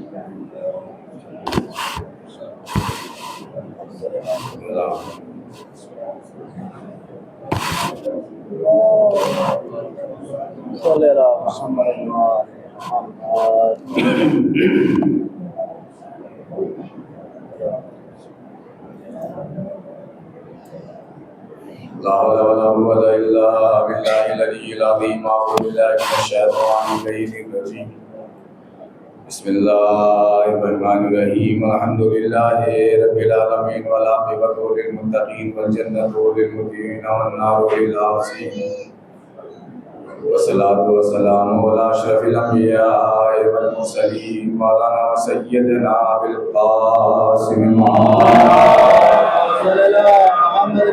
صلی اللہ محمد لا حول ولا قوة إلا بالله العلي العظيم. أعوذ بالله من الشيطان الرجيم. بسم الله الرحمن الرحيم. الحمد لله رب العالمين والعاقبة للمتقين والجنة للمتقين والنار للعاصين. والصلاة والسلام على أشرف الأنبياء والمرسلين مولانا وسيدنا أبي القاسم صلی اللہ محمد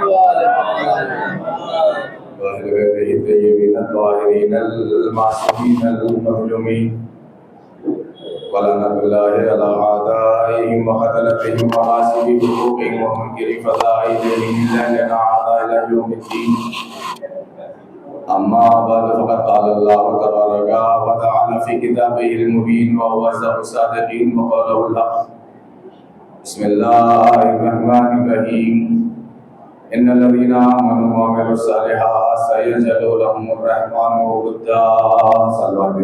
وأهل بيته الطيبين الطاهرين المعصومين المظلومين ولعنة الله على أعدائهم وقتلتهم وغاصب حقوقهم ومنكر فضائلهم لنا أعداء إلى يوم الدين. أما بعد فقد قال الله تبارك وتعالى في كتابه المبين وهو أصدق الصادقين وقوله الحق. بسم الله الرحمن الرحيم. إن الذين آمنوا وعملوا الصالحات سيجعل لهم الرحمن ودا. صلوات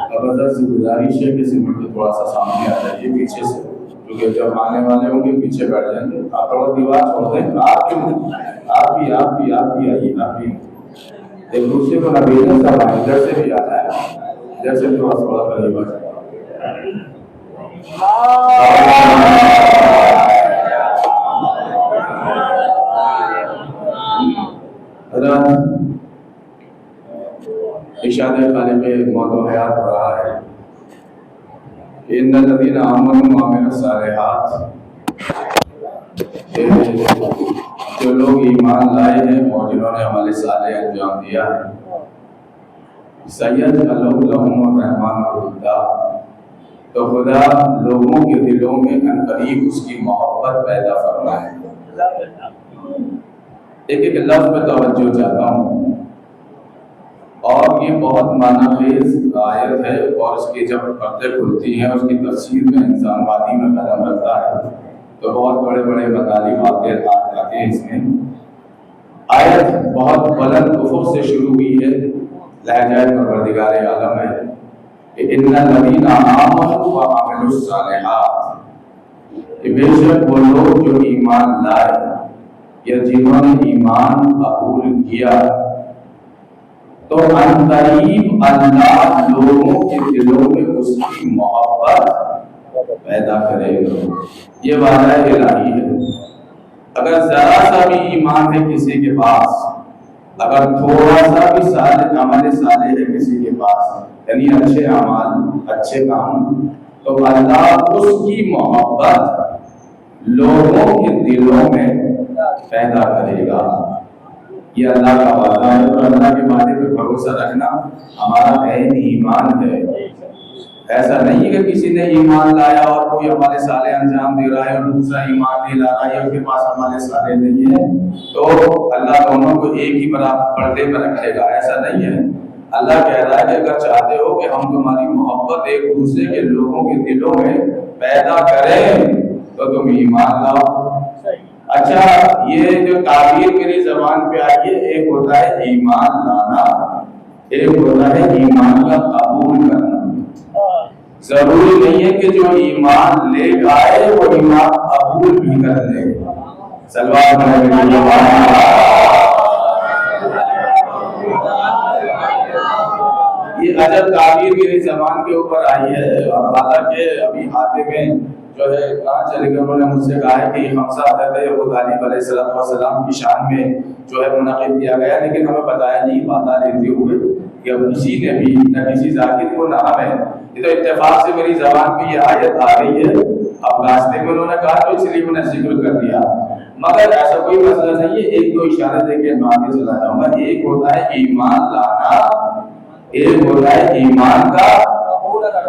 اب حضرت سے گزارش ہے کہ سمٹ تھوڑا سا سامنے آ جائیے پیچھے سے، کیونکہ جب آنے والے ہوں گے پیچھے بیٹھ جائیں گے. آپ تھوڑا دیوار چھوڑ دیں. آپ بھی آئیے. ایک دوسرے کو نہ بھیجیں، سب آئیں. ادھر سے بھی آنا ہے، ادھر سے تھوڑا قریب آ جائے. حضرت ارشاد خالق موت و حیات ہو رہا ہے. ان الذین آمنوا وعملوا الصالحات، جو لوگ ایمان لائے ہیں اور جنہوں نے عمل صالح انجام دیا ہے، سیجعل لهم الرحمن ودا، تو خدا لوگوں کے دلوں میں عنقریب اس کی محبت پیدا فرمائے. ایک لفظ میں توجہ چاہتا ہوں، اور یہ بہت معنی خیز آیت ہے، اور اس کی جب پردے کھلتی ہیں اس کی تفسیر میں انسان وادی میں قدم رکھتا ہے تو بہت بڑے بڑے مطالب آتے ہیں. اس میں آیت بہت بلند افق سے شروع ہوئی ہے. لہجہ پروردگار عالم ہے کہ ان الذین آمنوا وعملوا الصالحات، کہ بے شک وہ لوگ جو ایمان لائے یا جنہوں نے ایمان قبول کیا، تو عنقریب اللہ لوگوں کے دلوں میں اس کی محبت پیدا کرے گا. یہ وعدہ الہی ہے. اگر ذرا سا بھی ایمان ہے کسی کے پاس، اگر تھوڑا سا بھی عمل صالح ہے کسی کے پاس، یعنی اچھے اعمال، اچھے کام، تو اللہ اس کی محبت لوگوں کے دلوں میں پیدا کرے گا. یہ اللہ کا وعدہ ہے، اور اللہ کے وعدے پہ بھروسہ رکھنا ہمارا عین ایمان ہے. ایسا نہیں ہے کہ کسی نے ایمان لایا اور کوئی عمل صالح انجام دے رہا ہے اور دوسرا ایمان نہیں لا رہا ہے، اس کے پاس عمل صالح نہیں ہے تو اللہ دونوں کو ایک ہی برابر پردے پر رکھے گا. ایسا نہیں ہے. اللہ کہہ رہا ہے کہ اگر چاہتے ہو کہ ہم تمہاری محبت ایک دوسرے کے لوگوں کے دلوں میں پیدا کریں تو تم ایمان لاؤ. اچھا، یہ جو تعبیر میری زبان پہ آئی ہے، ایک ہوتا ہے ایمان لانا، ایک ہوتا ہے ایمان کا قبول کرنا. ضروری نہیں ہے کہ جو ایمان لے آئے وہ ایمان قبول بھی کر لے. صلوات یہ عجب تعبیر میری زبان کے اوپر آئی ہے. اور حالانکہ ابھی ہاتھے میں جو ہے کہاں چلے گئے، انہوں نے مجھ سے کہا ہے کہ یہ خمسہ حضرت ابو طالب علیہ السلام کی شان میں جو ہے منعقد کیا گیا، لیکن ہمیں بتایا نہیں وعدہ لیتے ہوئے کہ اب کسی نے بھی نہ کسی ذاکر کو نہ ہمیں. یہ تو اتفاق سے میری زبان پہ یہ آیت آ رہی ہے. اب راستے میں انہوں نے کہا تو اس لیے میں نے ذکر کر دیا، مگر ایسا کوئی مسئلہ نہیں ہے. ایک دو اشارے دے کے میں آگے چلا جاؤں گا. ایک ہوتا ہے ایمان لانا، ایک ہوتا ہے ایمان کا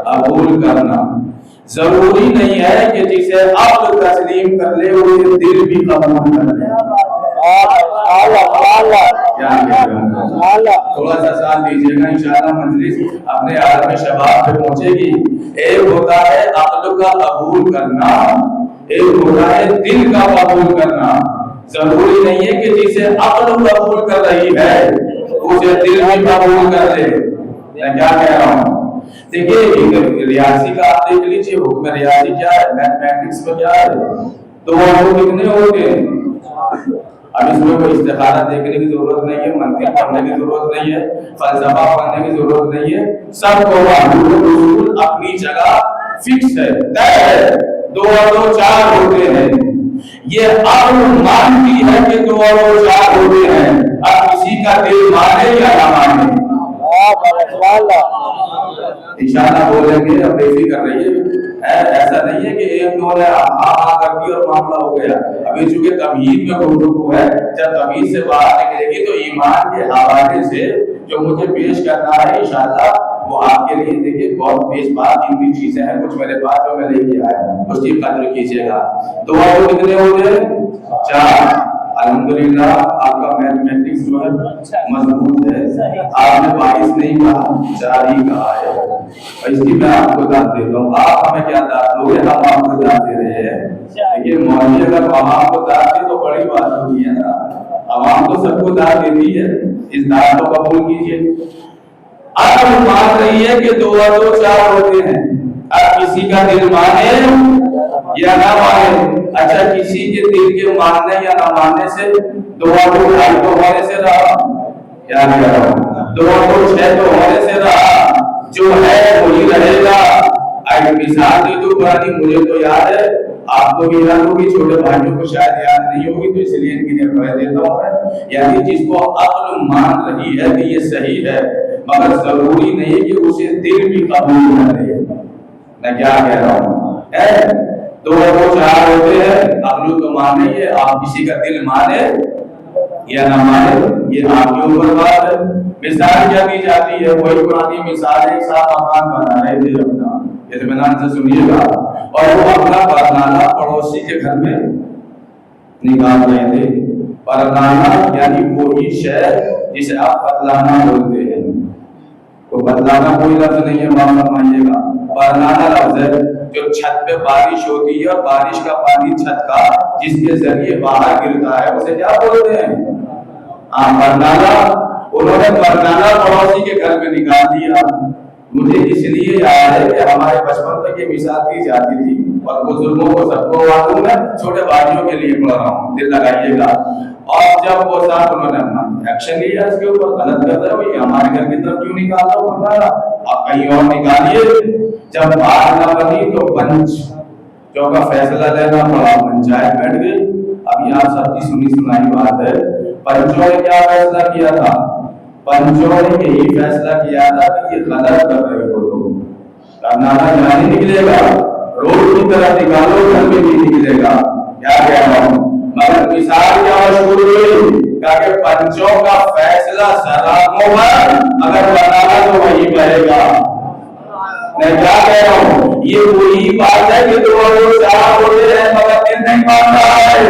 قبول کرنا. ضروری نہیں ہے کہ جسے عقل تسلیم کر لے وہ دل بھی قبول کر لے. تھوڑا سا ساتھ دیجیے گا، انشاءاللہ مجلس اپنے عالم شباب پہ پہنچے گی۔ ایک ہوتا ہے عقل کا قبول کرنا، ایک ہوتا ہے دل کا قبول کرنا۔ ضروری نہیں ہے کہ جسے عقل قبول کر رہی ہے اسے دل بھی قبول کر لے۔ میں کیا کہہ رہا ہوں؟ دیکھیے ریاضی کا آپ دیکھ لیجیے، حکم ریاضی کیا ہے، میتھمیٹکس میں کیا ہے، تو وہ کتنے ہوتے ہیں؟ اب اس میں کوئی استخارہ دیکھنے کی ضرورت نہیں ہے، منطق پڑھنے کی ضرورت نہیں ہے، فلسفہ پڑھنے کی ضرورت نہیں ہے، سب کو اصول اپنی جگہ فکس ہے، طے ہے، 2 اور 2 4 ہوتے ہیں۔ یہ عقل مانتی ہے کہ 2 اور 2 4 ہوتے ہیں، اب کسی کا دل مانے یا نہ مانے۔ انشاءاللہ بولیں گے، اب بے فکر رہیے، ایسا نہیں ہے کہ ایک دو نے ہاں کر دی اور معاملہ ہو گیا۔ ابھی چونکہ تمہید میں گفتگو ہے، جب تمہید سے باہر نکلے گی تو ایمان کے حوالے سے جو مجھے پیش کرنا ہے انشاءاللہ وہ آپ کے لیے دیکھیے بہت بیش بات قیمتی چیزیں ہیں، کچھ میرے پاس جو میں لے کے آیا اس کی قدر کیجیے گا۔ 2 اور 2 کتنے ہوتے ہیں؟ 4۔ الحمدللہ آپ کا میتھمیٹکس جو ہے مضبوط ہے، آپ نے 22 نہیں کہا، 4 ہی کہا ہے، اور اس کی میں آپ کو داد دیتا ہوں۔ آپ ہمیں کیا داد دو گے؟ ہم آپ کو داد دے رہے ہیں۔ لیکن مولوی اگر عوام کو داد دے تو بڑی بات ہوگی ہے نا، عوام تو سب کو داد دیتی ہے، اس داد کو قبول کیجیے۔ عقل مان رہی ہے کہ 2 اور 2 4 ہوتے ہیں، اب کسی کا دل مانے یا نہ مانے۔ اچھا کسی کے دل کے ماننے یا نہ ماننے سے 2 اور 2 ڈھائی تو ہونے سے رہا، کیا کہہ رہا ہوں، 2 اور 2 6 تو ہونے سے رہا، جو ہے وہی رہے گا۔ ایک مثال دے دو پرانی، مجھے تو یاد ہے، آپ کو بھی یاد ہوگی، چھوٹے بھائیوں کو شاید یاد نہیں ہوگی تو اس لیے ان کی کہہ دیتا ہوں میں، یعنی جس کو عقل مان رہی ہے کہ یہ صحیح ہے مگر ضروری نہیں کہ اسے دل بھی قبول کرے۔ میں کیا کہہ رہا ہوں، 2 اور 2 4 ہوتے ہیں، عقل تو مان رہی ہے، آپ کسی کا دل مانے یا نہ مانے یہ آپ کے اوپر بات ہے۔ مثال کیا دی جاتی ہے، وہی پرانی مثال، ایک ساتھ مکان بنا رہے تھے، اپنا اطمینان سے سنیے گا، اور وہ اپنا پرنالا پڑوسی کے گھر میں نکال رہے تھے۔ پرنالا یعنی وہی شے جسے آپ پتلانا بولتے ہیں، تو بتلانا کوئی لفظ نہیں ہے، معاف فرمائیے گا، پرنالا لفظ ہے جو چھت پہ بارش ہوتی ہے اور بارش کا پانی چھت کا جس کے ذریعے باہر گرتا ہے اسے کیا بولتے ہیں؟ پرنالا۔ انہوں نے پرنالا پڑوسی کے گھر میں نکال دیا۔ مجھے اس لیے یاد ہے کہ ہمارے بچپن تک یہ مثال دی جاتی تھی اور بزرگوں کو سب کو معلوم ہے، چھوٹے بھائیوں کے لیے پڑھ رہا ہوں، دل لگائیے گا۔ اور جب وہ صاحب انہوں نے ایکشن لیا اس کے اوپر، غلط کر رہے ہو، یہ ہمارے گھر کی طرف کیوں نکال رہا ہو پرنالا، آپ کہیں اور نکالیے۔ جب بات نہ بنی تو پنچ جو کا فیصلہ لینا پڑا، پنچایت بیٹھ گئی۔ اب یہاں سب کی سنی سنائی بات ہے، پنچوں نے کیا فیصلہ کیا تھا؟ پنچوں نے یہی فیصلہ کیا تھا کہ یہ غلط کر رہے ہو تم، پرنالا جانے نکلے گا، روڈ کی طرف نکالو، گھر میں نہیں نکلے گا۔ کیا کہہ رہا ہوں، مگر مثال کیا مشہور ہوئی کہ پنچوں کا فیصلہ سراغوں پر، مگر پرنالا تو وہی بہے گا۔ میں کیا کہہ رہا ہوں، یہ وہی بات ہے کہ 2 اور 2 4 ہوتے ہیں مگر دل نہیں مان رہا ہے۔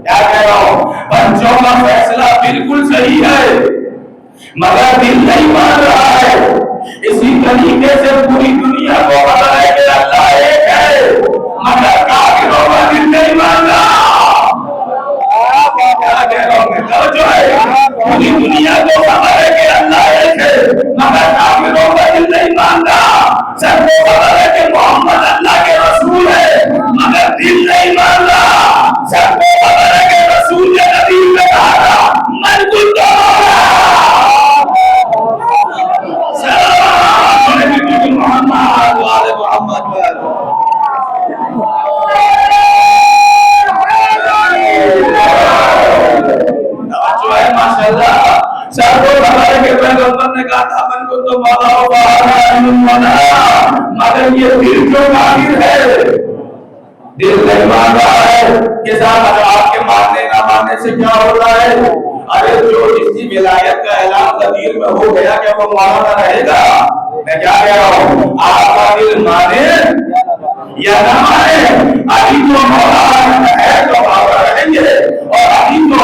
کیا کہہ رہا ہوں، پنچوں کا فیصلہ بالکل صحیح ہے مگر دل نہیں مان رہا ہے۔ اسی طریقے سے پوری دنیا کو پتا ہے کہ اللہ ایک ہے مگر کافروں کا دل نہیں مان رہا۔ کیا کہہ رہا ہوں، توجہ ہے، پوری دنیا کو خبر ہے کہ اللہ ایک ہے مگر کافروں کا دل نہیں مان رہا۔ سب کو خبر ہے کہ محمد اللہ کے رسول ہے مگر دل نہیں مان رہا۔ سب کو خبر ہے کہ رسول نبی نے کہا من کنت محمد وآل محمد۔ جو ہے ماشاءاللہ سب کو خبر ہے کہ پیغمبر نے کہا تھا من کنت مگر یہ دل جو کافر ہے، دل نہیں مان رہا ہے۔ کہ صاحب آپ کے ماننے نہ ماننے سے کیا ہوتا ہے؟ ارے جو جس کی ولایت کا اعلان قدیر میں ہو گیا کہ وہ مولانا رہے گا۔ میں کیا کہہ رہا ہوں، آپ کا دل مانے یا نہ مانے، ابھی تو مولانا ہے تو مولانا رہیں گے، اور ابھی تو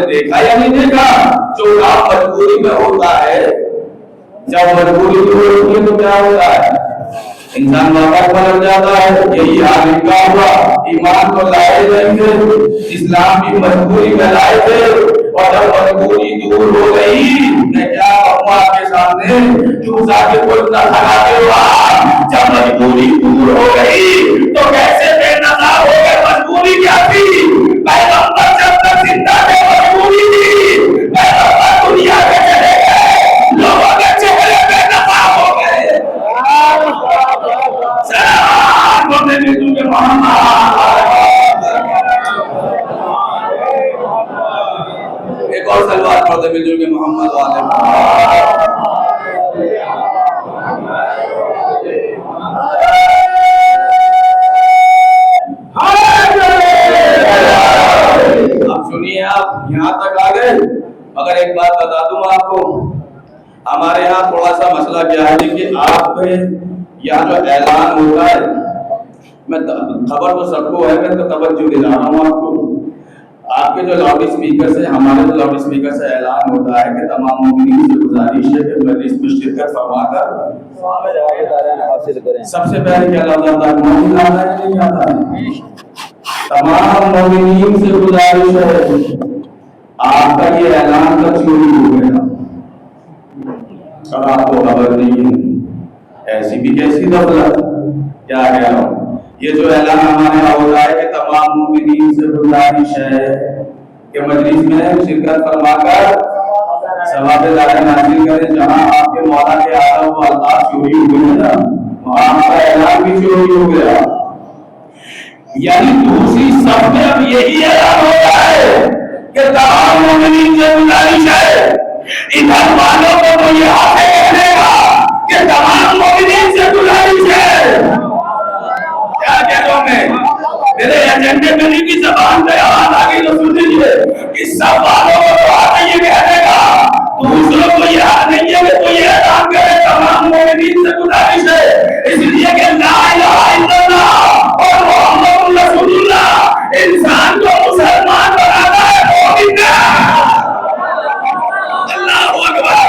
نے دیکھا یا نہیں دیکھا؟ جو کام مجبوری میں ہوتا ہے، جب مجبوری ہوتی ہے تو کیا ہوتا ہے؟ انسان واپس پلٹ جاتا ہے۔ یہی حال ان کا ہوا۔ ایمان تو لائے نہیں تھے، اسلام بھی مجبوری میں لائے تھے، اور جب مجبوری دور ہو گئی، میں کیا کہوں آپ کے سامنے، چوسا کے کوئی نہ تھکاتے ہوا، جب مجبوری دور ہو گئی تو کیسے بے نظر ہو گئے؟ مجبوری کیا تھی؟ پیغمبر جب تک زندہ تھے مجبوری تھی، پیغمبر دنیا میں چلے گئے، لوگوں کے چہرے بے نظر ہو گئے۔ سلام علیکم کے محمد۔ ایک اور سلوات پڑھتے مل کے محمد والے۔ اب سنیے، آپ یہاں تک آ گئے، مگر ایک بات بتا دوں آپ کو، ہمارے یہاں تھوڑا سا مسئلہ کیا ہے کہ آپ پہ یہاں جو اعلان ہوتا ہے، میں خبر تو سب کو ہے، میں تو توجہ دلا رہا ہوں آپ کو، آپ کے جو لاؤڈ اسپیکر سے، ہمارے جو لاؤڈ اسپیکر سے اعلان ہوتا ہے کہ تمام مومنین سے گزارش ہے کہ مجلس میں شرکت فرما کر سب سے پہلے کیا لفظ آتا ہے؟ مومن آتا ہے نہیں آتا ہے؟ تمام مومنین سے گزارش ہے، آپ کا یہ اعلان کا چوری ہو گیا اور آپ کو خبر نہیں ہے، ایسی بھی کیسی غفلت؟ کیا کہہ رہا ہوں، یہ جو اعلان ہمارے یہاں ہوتا ہے کہ تمام مومنین سے گزارش ہے کہ مجلس میں شرکت فرما کر ثواب زیادہ حاصل کریں، جہاں آپ کے مولا کے آدم و الطاف چوری ہوئے ہیں نا، وہاں کا اعلان بھی چوری ہو گیا۔ یعنی دوسری صف میں اب یہی اعلان ہوتا ہے کہ تمام مومنین سے گزارش ہے، ادھر والوں کو تو یہ حق کہنے گا کہ تمام مومنین سے گزارش ہے۔ کیا کہہ رہا ہوں میں؟ میرے ایجنڈے میں نہیں کی زبان پہ آواز آ گئی تو سن لیجیے، اس سب والوں کو تو حق یہ کہنے گا، دوسروں کو یہ حق نہیں ہے کہ تو یہ اعلان کرے تمام مومنین سے گزارش ہے، اس لیے کہ لا الہ الا اللہ اور محمد رسول اللہ انسان کو مسلمان بناتا ہے، مومن کا۔ اللہ اکبر،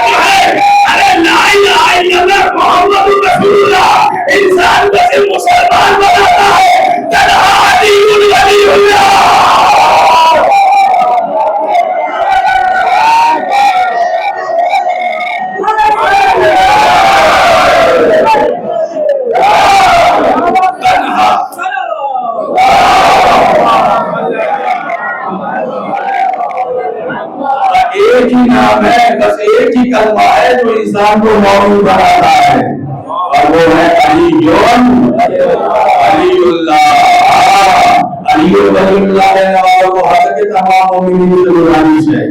جو ہے ارے لا الہ الا اللہ محمد رسول اللہ انسان کو صرف مسلمان بناتا ہے، تنہا علی ولی اللہ۔ ایک ہی نام ہے، بس ایک ہی کلمہ ہے جو انسان کو مومن بناتا ہے، اور وہ ہے علی اللہ۔ علی ولی اللہ ہے، اور وہ حضرت تمام مومنین سے گزارش ہے۔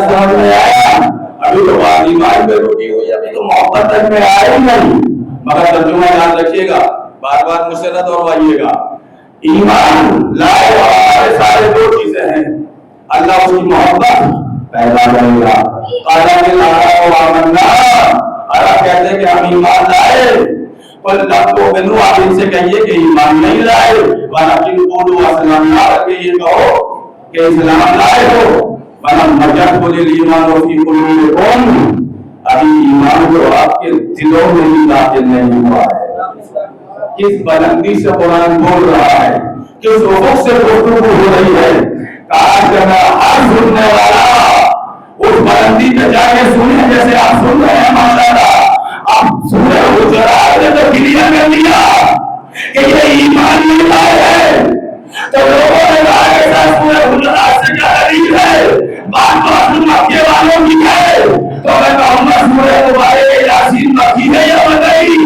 سمجھ میں آیا؟ ابھی تو بات ایمان پہ رکی ہوئی، ابھی تو محبت تک میں آیا ہی نہیں، مگر ترجمہ یاد رکھیے گا، بار بار مجھ سے نہ دوہرائیے گا۔ ایمان لائے ہمارے سارے دو چیزیں ہیں، اللہ اس کی محبت پیدا کرے گا۔ اللہ کہتے ہیں کہ ہم ایمان لائے، پر لب کو بنو آپ ان سے کہیے کہ ایمان نہیں لائے، ولیکن قولوا اسلمنا، کہ یہ کہو کہ اسلام لائے ہو، ولم يدخل الایمان فی قلوبکم، ابھی ایمان جو آپ کے دلوں میں بھی داخل نہیں ہوا ہے۔ کس بلندی سے قرآن بول رہا ہے، کس افق سے گفتگو ہو رہی ہے، کاش کہ ہر سننے والا اس بلندی پہ جا کے سنے جیسے آپ سن رہے ہیں۔ ماشاءاللہ آپ سورہ حجرات نے تو کلیئر کر دیا کہ یہ ایمان نہیں لائے ہے، تو لوگوں نے کہا کہ سورہ حجرات سے کیا دلیل ہے، بات مکے والوں کی ہے، تو میں کہوں گا سورہ مبارک یاسین مکی ہے یا مدنی؟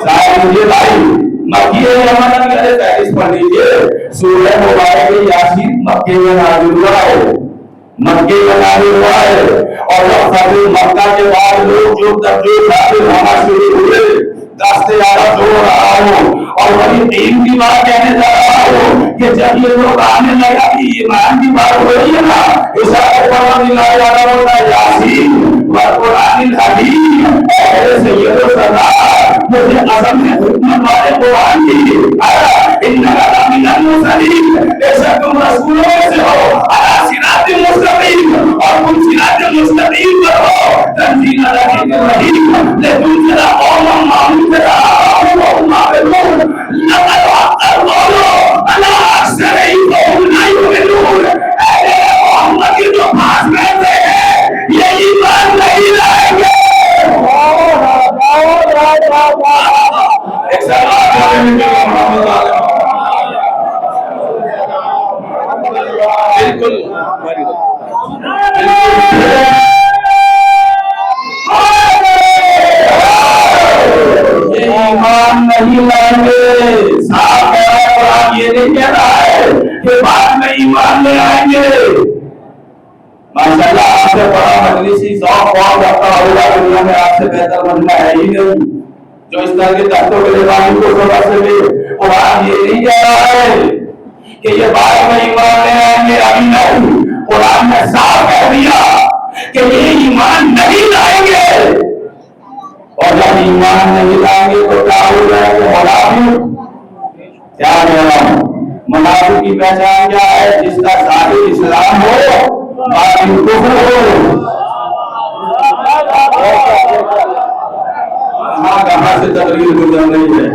صاحب مجھے بھائی مکی ہے یا مدنی؟ ارے فہرست پڑھ لیجیے، سورہ مبارک یاسین مکے میں نازل ہوا ہے، مکے میں نازل ہوا ہے، اور جب فتح مکہ کے بعد لوگ جو تبلیغ حاصل ہونا شروع ہوئے، دست عرب ہو رہا ہوں، اور وہی دین کی بات کہنے جا رہا ہوں کہ جب یہ لوگ آنے لگا کہ ایمان کی بات ہو رہی ہے نا، اشارہ قرآن اللہ یاد ہوتا ہے یاسین والقرآن الحکیم، اے سید و سردار مجھے عزم ہے حکمت والے قرآن کی انکا لمن المرسلین، بے شک تم رسولوں میں سے ہو، علی صراط مستقیم، اور تم صراط مستقیم پر ہو، تنزیل العزیز الرحیم، لتنذر قوما ما انذر آباؤهم غافلون، لقد حق القول علی اکثرهم فهم لا یؤمنون۔ اے میرے محمد کے جو پاس بیٹھے ہیں یہ ایمان نہیں لائیں گے۔ ایک سلام بالکل ایمان نہیں لائیں گے۔ صاحب قرآن یہ نہیں کہہ رہا ہے کہ بعد میں ایمان لے آئیں گے۔ ماشاءاللہ آپ سے بڑا مجلسی ذوق بہت رکھتا ہوگا دنیا میں آپ سے بہتر بننا ہے ہی نہیں جو اس طرح کے تختوں کے لیوانی کو سمجھ سکے۔ قرآن یہ نہیں کہہ رہا ہے کہ یہ بعد میں ایمان لے آئیں گے، ابھی نہیں۔ قرآن نے صاف کہہ دیا کہ یہ ایمان نہیں لائیں گے، اور جب ایمان نہیں لائیں گے تو کیا ہو جائے گا؟ منافق۔ کیا کہہ رہا ہوں؟ منافق کی پہچان کیا ہے؟ جس کا ظاہر اسلام ہو باطن کفر ہو۔ کہاں سے تقریر گزر رہی ہے؟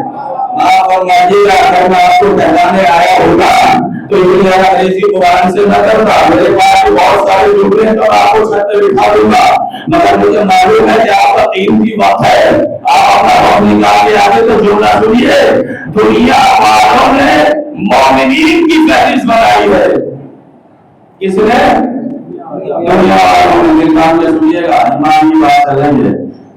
آپ فرمائیے اگر میں آپ کو کہلانے آیا ہوگا تو یہ انگریزی قرآن سے نہ کرتا، میرے پاس بہت سارے جملے ہیں تو آپ کو چھت پہ بٹھا دوں گا، مگر مجھے معلوم ہے کہ آپ کا قیمتی وقت ہے، آپ اپنا وقت نکال کے آگے تو جملہ سنیے۔ دنیا والوں نے مومنین کی فہرست بنائی ہے۔ کس نے؟ دنیا والوں نے۔ میرے کام سے سنیے گا، ایمان کی بات چلیں گے۔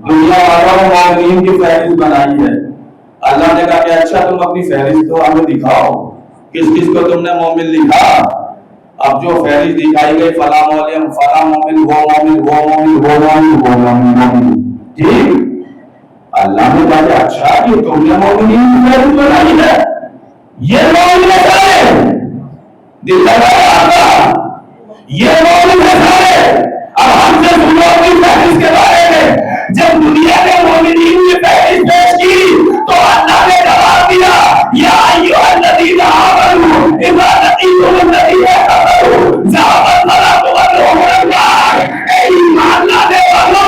دنیا والوں نے مومنین کی فہرست بنائی ہے۔ اللہ نے کہا کہ اچھا تم اپنی فہرست تو ہمیں دکھاؤ، کس کس کو تم نے مومن لکھا؟ اب جو فہرست دکھائی گئی فلاں مومن، فلاں مومن، وہ مومن، وہ مومن، وہ مومن، وہ مومن، مومن، ٹھیک؟ اللہ نے کہا کہ اچھا کہ تم نے مومنین کی فہرست بنائی ہے، یہ مومن ہے سارے، دل لگایا آقا، یہ مومن ہے سارے۔ اب ہم سے سنو کی فہرست کے بارے میں۔ جب دنیا نے مومنین کی فہرست پیش کی تو اللہ نے جواب دیا یا ایھا الذین آمنوا اذا لقیتم الذین کفروا زحفا فلا تولوهم الادبار۔ اے ایمان لانے والو،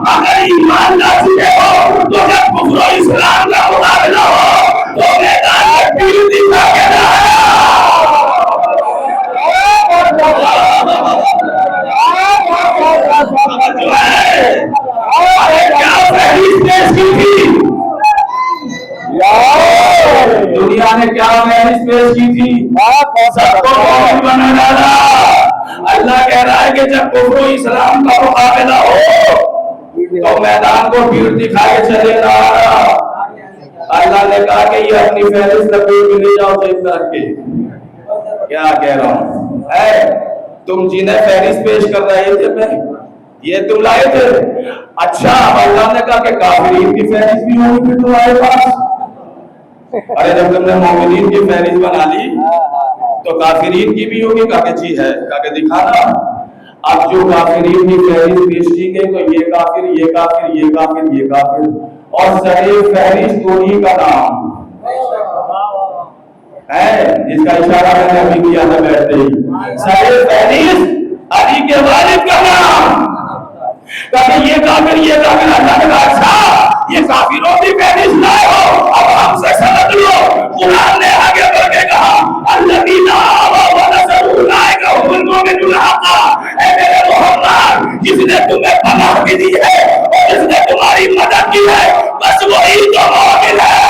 اگر ایمان لا چکے ہو تو جب کفر و اسلام کا مقابلہ ہو تو میدان میں پیل دکھا کے نہ دنیا نے کیا فہرست پیش کی تھی؟ سب کو مومن بنا ڈالا۔ اللہ کہہ رہا ہے کہ جب کفر و اسلام کا مقابلہ ہو تو میدان کو بھیڑ دکھائے چلے نہ آ۔ اللہ نے کہا کہ یہ اپنی فہرست لپیٹ کے لے جاؤ جیب میں رکھ کے۔ کیا کہہ رہا ہوں؟ تم جنہیں فہرست پیش کر رہے تھے میں یہ تم لائے تھے؟ اچھا اب اللہ نے کہا کہ کافرین کی فہرست بھی ہوگی پھر تمہارے پاس۔ ارے جب تم نے مومنین کی فہرست بنا لی تو کافرین کی بھی ہوگی؟ کہا کہ جی ہے۔ کہا کہ دکھانا۔ اب جو کافرین کی فہرست پیش کی گئی تو یہ کافر، یہ کافر، یہ کافر، یہ کافر، اور سر فہرست انہی کا نام ہے جس کا اشارہ میں نے ابھی کیا تھا بیٹھتے ہی۔ سر فہرست علی کے والد کا نام۔ کہا یہ کافر، یہ کافر۔ اللہ نے کہا اچھا یہ کافروں کی فہرست لائے ہو، اب ہم سے سمجھ لو۔ قرآن نے آگے بڑھ کے کہا الذین آمنوا ونصروا اولئک هم المؤمنون حقا۔ اے میرے محمد، جس نے تمہیں پناہ بھی دی ہے اور جس نے تمہاری مدد کی ہے بس وہی تو مومن ہے۔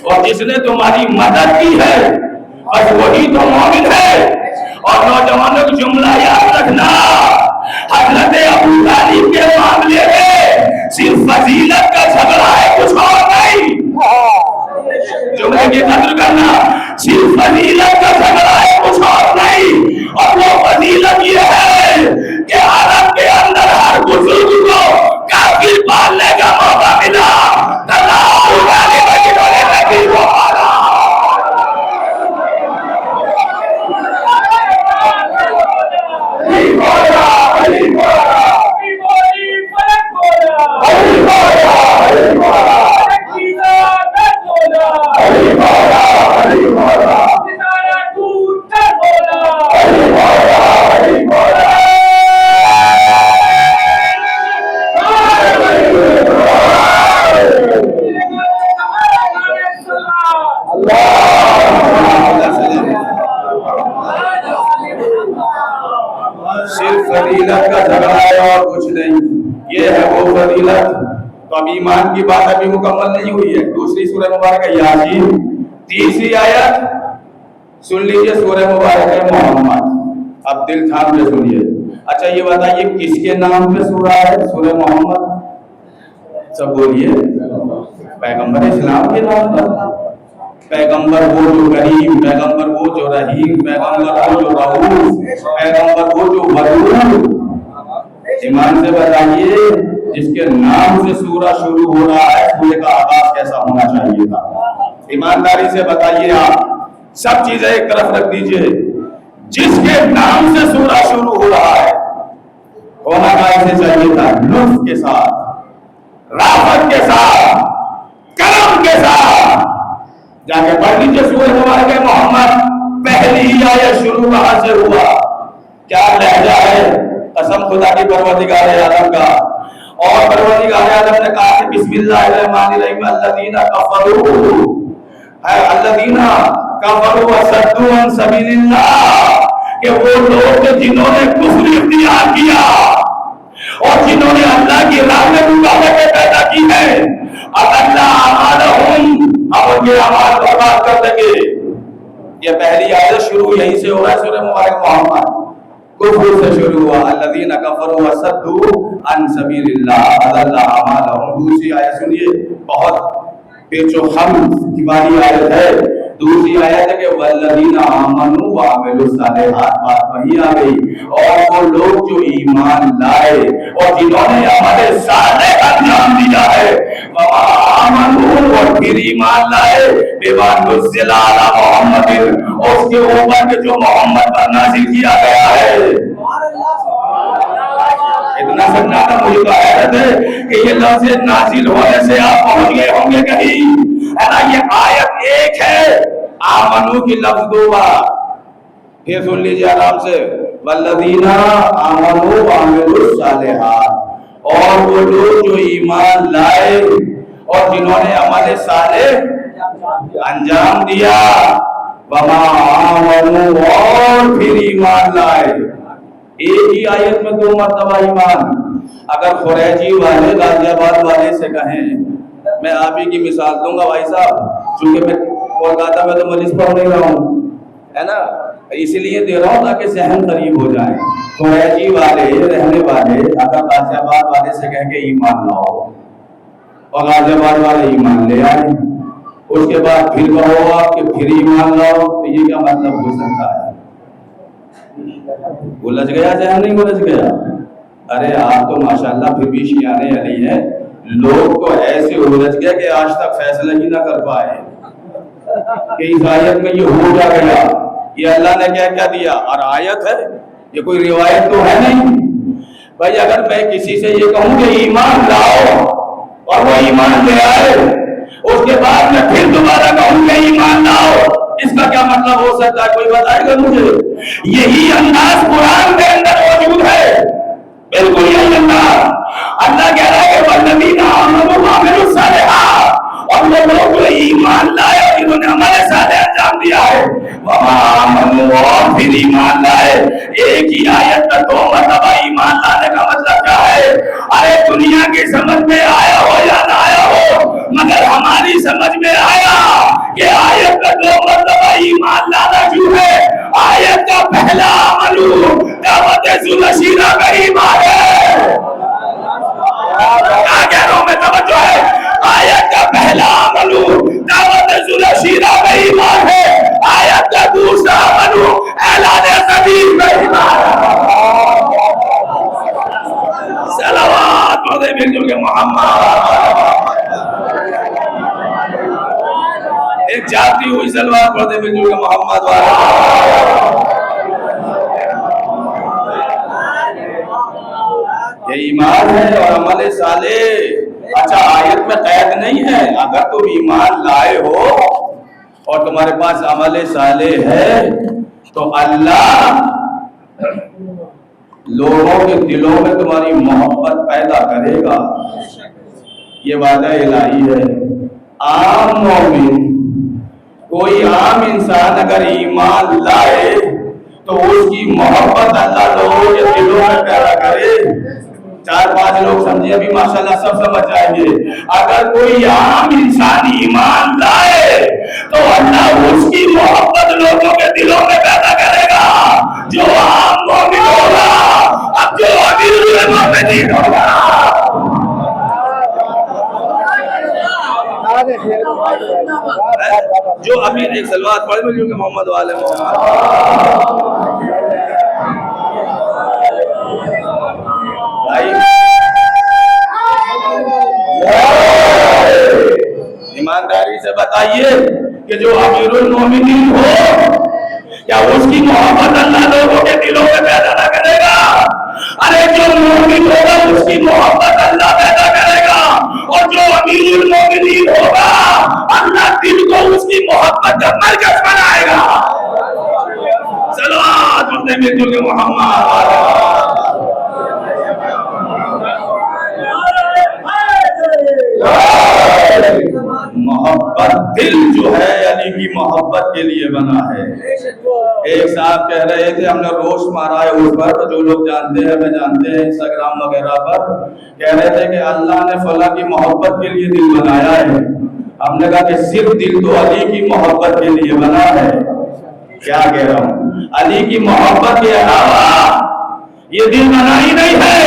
اور جس نے تمہاری مدد کی ہے بس وہی تو مومن ہے۔ اور نوجوانوں کو جملہ یاد رکھنا، حضرت ابو طالب کے معاملے میں صرف فضیلت کا جھگڑا ہے، کچھ اور نہیں۔ جملے کی قدر کرنا، صرف فضیلت کا جھگڑا ہے، کچھ اور نہیں، اور وہ فضیلت یہ ہے کہ عرب کے اندر ہر بزرگ کو کافر پالنے کا موقع ملا، صرف فضیلت کا جھگڑا ہے اور کچھ نہیں، یہ ہے وہ فضیلت۔ تو اب ایمان کی بات ابھی مکمل نہیں ہوئی ہے۔ دوسری سورہ مبارکہ یاسین، تیسری آیت سن لیجئے، سورہ مبارکہ محمد۔ اب دل تھام کے سنیے۔ اچھا یہ بتائیے کس کے نام پہ سورہ ہے سورہ محمد؟ سب بولیے، پیغمبر اسلام کے نام پر۔ پیغمبر وہ جو کریم، پیغمبر وہ جو رحیم، پیغمبر وہ جو رؤوف، پیغمبر وہ جو ودود۔ ایمان سے بتائیے جس کے نام سے سورہ شروع ہو رہا ہے، سورہ کا آغاز کیسا ہونا چاہیے تھا؟ ایمانداری سے بتائیے، آپ سب چیزیں ایک طرف رکھ دیجئے، جس کے نام سے سورہ شروع ہو رہا ہے ہونا کیسے چاہیے تھا؟ لطف کے ساتھ، رافت کے ساتھ، کرم کے ساتھ۔ جا کے پڑھ لیجیے سورہ مبارکہ محمد، پہلی ہی آیت شروع کہاں سے ہوا؟ کیا لہجہ ہے؟ قسم خدا کی پروردگار عالم کا۔ اور پروردگار عالم نے کہا کہ بسم اللہ الرحمن الرحیم، الذین کفروا، الذین کفروا وصدوا عن سبیل اللہ، کہ وہ لوگ جنہوں نے کفر اختیار کیا اور جنہوں نے اللہ کی راہ میں رکاوٹیں پیدا کی ہے، اضل اعمالہم، اب ان کے اعمال برباد کر دیں گے۔ یہ پہلی آیت شروع یہیں سے ہو رہا ہے سورہ مبارک محمد، کفر سے شروع ہوا، الذین کفروا وصدوا عن سبیل اللہ اضل اعمالہم۔ دوسری آیت سنیے، بہت پیچ و خم کی والی آیت ہے۔ دوسری آیت ہے کہ والذین آمنوا وعملوا الصالحات، بات وہی آ گئی، اور وہ لوگ جو ایمان لائے اور جنہوں نے عمل صالح انجام دیا ہے، وآمنوا، اور پھر ایمان لائے بما نزل علی محمد، اس کے اوپر کہ جو محمد پر نازل کیا گیا ہے۔ اتنا سناٹا مجھے تو حیرت ہے کہ یہ لفظ نازل ہونے سے آپ پہنچ گئے ہوں گے کہیں، ہے نا؟ یہ آیت ایک ہے، آمنو کی لفظ دو بار، پھر سن لیجیے آرام سے، والذین آمنوا وعملوا الصالحات، اور وہ لوگ جو ایمان لائے اور جنہوں نے عمل صالح انجام دیا، وما آمنوا، اور پھر ایمان لائے۔ ایک ہی آیت میں دو مرتبہ ایمان۔ اگر خریجی والے غازی آباد والے سے کہیں، میں آپ ہی کی مثال دوں گا بھائی صاحب، چونکہ میں کولکاتہ میں تو مجلس پڑھ نہیں رہا ہوں، ہے نا، اسی لیے دے رہا ہوں تاکہ ذہن قریب ہو جائے۔ خریجی والے رہنے والے اگر غازی آباد والے سے کہیں کہ ایمان لاؤ، اور غازی آباد والے ایمان لے آئے، اس کے بعد پھر کہو آپ کہ پھر ایمان لاؤ، تو یہ کیا مطلب ہو سکتا ہے؟ الجھ گیا ذہن نہیں الجھ گیا؟ ارے آپ تو ماشاءاللہ پھر بھی شیعہ علی ہیں، لوگ تو ایسے الجھ گئے کہ آج تک فیصلہ ہی نہ کر پائے کہ اس آیت میں یہ ہو جا گیا، یہ اللہ نے کیا کیا دیا۔ اور آیت ہے، یہ کوئی روایت تو ہے نہیں بھائی۔ اگر میں کسی سے یہ کہوں کہ ایمان لاؤ اور وہ ایمان لے آئے، اس کے بعد میں پھر دوبارہ کہوں کہ ایمان لاؤ، اس کا کیا مطلب ہو سکتا ہے؟ کوئی بتائے گا مجھے؟ یہی انداز قرآن کے اندر موجود ہے، بالکل یہی انداز۔ اللہ کہہ رہا ہے کہ والذین آمنوا وعملوا الصالحات، اور وہ لوگ جو ایمان لائے اور جنہوں نے عمل صالح انجام دیا ہے، وما آمنوا، اور پھر ایمان لائے۔ ایک ہی آیت میں دو مرتبہ ایمان لانے کا مطلب کیا ہے؟ ارے دنیا کی سمجھ میں آیا ہو یا نہ آیا ہو، مگر ہماری سمجھ میں آیا کہ آیت میں دو مرتبہ ایمان لانا کیوں ہے؟ آیت کا پہلا عمل دعوت ذوالشیرہ کا ایمان ہے۔ کیا کہہ رہا ہوں میں؟ توجہ ہے، آیت کا پہلا عمل دعوت ذوالشیرہ کا ایمان ہے۔ ایک جاتی ہوئی سلوات پڑھتے مل جل کے محمد والے. یہ ایمان ہے اور عمل صالح. اچھا آیت میں قید نہیں ہے، اگر تم ایمان لائے ہو اور تمہارے پاس عمل صالح ہے تو اللہ لوگوں کے دلوں میں تمہاری محبت پیدا کرے گا. یہ وعدہ الہی ہے. عام مومن، کوئی عام انسان اگر ایمان لائے تو اس کی محبت اللہ لوگوں کے دلوں میں پیدا کرے. 4-5 لوگ سمجھے ابھی ماشاءاللہ سب سمجھ جائیں گے. اگر کوئی عام انسان ایمان لائے تو اللہ اس کی محبت لوگوں کے دلوں میں پیدا کرے گا. جو عام مومن ہوگا اب جو امیر المومنین ہوگا. جو امیر ایک سلوات پڑھ مل کہ محمد والے محمد. ایمانداری سے بتائیے کہ جو امیر المومنین ہو کیا اس کی محبت اللہ لوگوں کے دلوں میں پیدا نہ کرے گا؟ ارے جو مومن ہوگا اس کی محبت اللہ پیدا کرے گا، اور جو امیر المومنین ہوگا اللہ دل کو اس کی محبت کا مرکز بنائے گا. صلوات پڑھتے مل جل کے محمد. محبت دل جو ہے علی کی محبت کے لیے بنا ہے. ایک صاحب کہہ رہے تھے، ہم نے روش مارا ہے اوپر، جو لوگ جانتے ہیں ہمیں جانتے ہیں انسٹاگرام وغیرہ پر، کہہ رہے تھے کہ اللہ نے فلاں کی محبت کے لیے دل بنایا ہے. ہم نے کہا کہ صرف دل تو علی کی محبت کے لیے بنا ہے. کیا کہہ رہا ہوں، علی کی محبت کے علاوہ یہ دل بنا ہی نہیں ہے.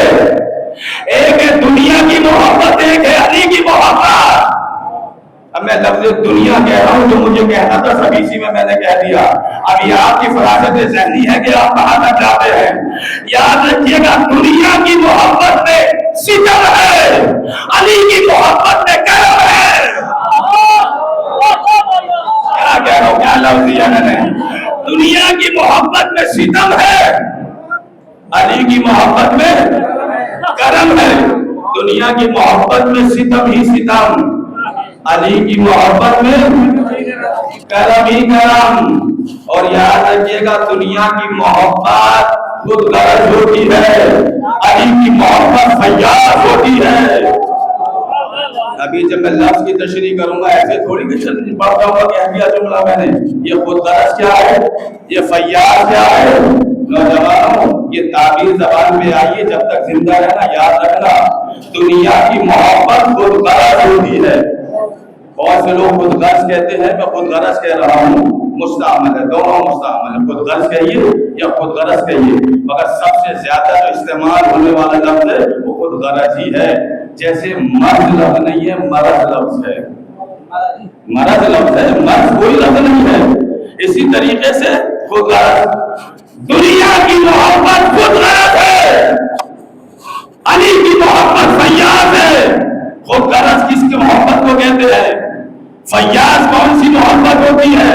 ایک ہے دنیا کی محبت، ایک ہے علی کی محبت. اب میں لفظ دنیا کہہ رہا ہوں، جو مجھے کہنا تھا سب اسی میں نے کہہ دیا. اب یہ آپ کی فراست ذہنی ہے کہ آپ کہاں تک جاتے ہیں. یاد رکھیے گا دنیا کی محبت میں ستم ہے، علی کی محبت میں کرم ہے. کیا کہہ رہا ہوں، کیا لفظ دیا میں نے. دنیا کی محبت میں ستم ہے، علی کی محبت میں کرم ہے. دنیا کی محبت میں ستم ہی ستم، علی کی محبت میں کرم ہی کرم. اور یاد رکھیے گا دنیا کی محبت خود غرض ہوتی ہے، علی کی محبت فیاض ہوتی ہے. ابھی جب میں لفظ کی تشریح کروں گا ایسے تھوڑی کہ پڑھ جاؤں گا کہ کیا جملہ میں نے. یہ خود غرض کیا ہے، یہ فیاض کیا ہے. نوجوانوں یہ تعبیر زبان میں آئیے، جب تک زندہ رہنا یاد رکھنا دنیا کی محبت خود غرض ہوتی ہے. بہت سے لوگ خود غرض کہتے ہیں، میں خود غرض کہہ رہا ہوں. مستعمل ہے، دونوں مستعمل ہے. خود غرض کہیے یا خود غرض کہیے، مگر سب سے زیادہ جو استعمال ہونے والا لفظ ہے وہ خود غرض ہی ہے. جیسے مرض لفظ نہیں ہے، مرض لفظ ہے. مرض لفظ ہے، مرض کوئی لفظ نہیں ہے. اسی طریقے سے خود غرض، دنیا کی محبت خود غرض ہے، علی کی محبت فیاض ہے. خود غرض کس کی محبت کو کہتے ہیں؟ فیاض کون سی محبت ہوتی ہے؟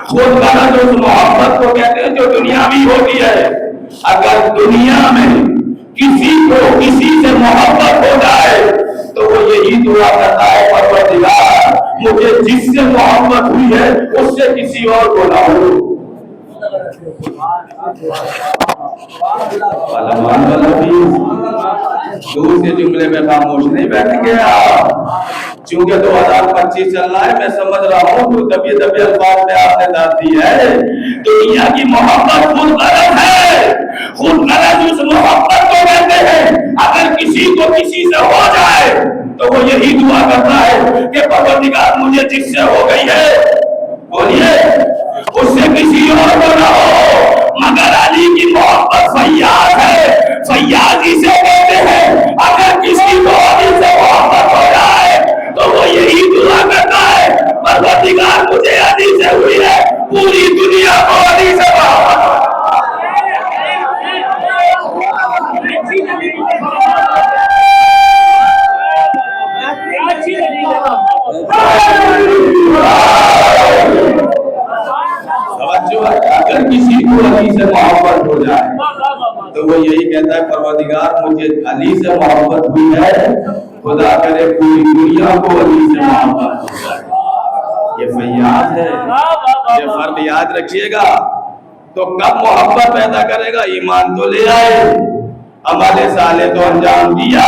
خود غرض اس محبت کو کہتے ہیں جو دنیاوی ہوتی ہے. اگر دنیا میں کسی کو کسی سے محبت ہو جائے تو وہ یہی دعا کرتا ہے پروردگار مجھے جس سے محبت ہوئی ہے اس سے کسی اور کو نہ ہو. دوسرے جملے میں خاموش نہیں بیٹھیں گے آپ، چونکہ 2025 چل رہا ہے. میں سمجھ رہا ہوں جو دبی الفاظ میں آپ نے داد دی ہے. دنیا کی محبت خود غرض ہے. خود غرض اس محبت کو کہتے ہیں اگر کسی کو کسی سے ہو جائے تو وہ یہی دعا کرتا ہے کہ پروردگار مجھے جس سے ہو گئی ہے بولیے اس سے کسی اور کو نہ ہو. مگر علی کی محبت فیاض ہے. فیاضی سے کہتے ہیں اگر کسی کو علی سے محبت ہو جائے تو وہ یہی دعا کرتا ہے پروردگار مجھے علی سے ہوئی ہے پوری دنیا کو علی سے محبت ہو. توجہ ہے، اگر کسی کو علی سے محبت ہو جائے تو وہ یہی کہتا ہے پروردگار مجھے علی سے محبت ہوئی ہے، خدا کرے پوری دنیا کو علی سے محبت ہو جائے۔ یہ فیاض ہے، یہ فرق یاد رکھیے گا۔ تو کب محبت پیدا کرے گا؟ ایمان تو لے آئے، عمل صالح تو انجام دیا۔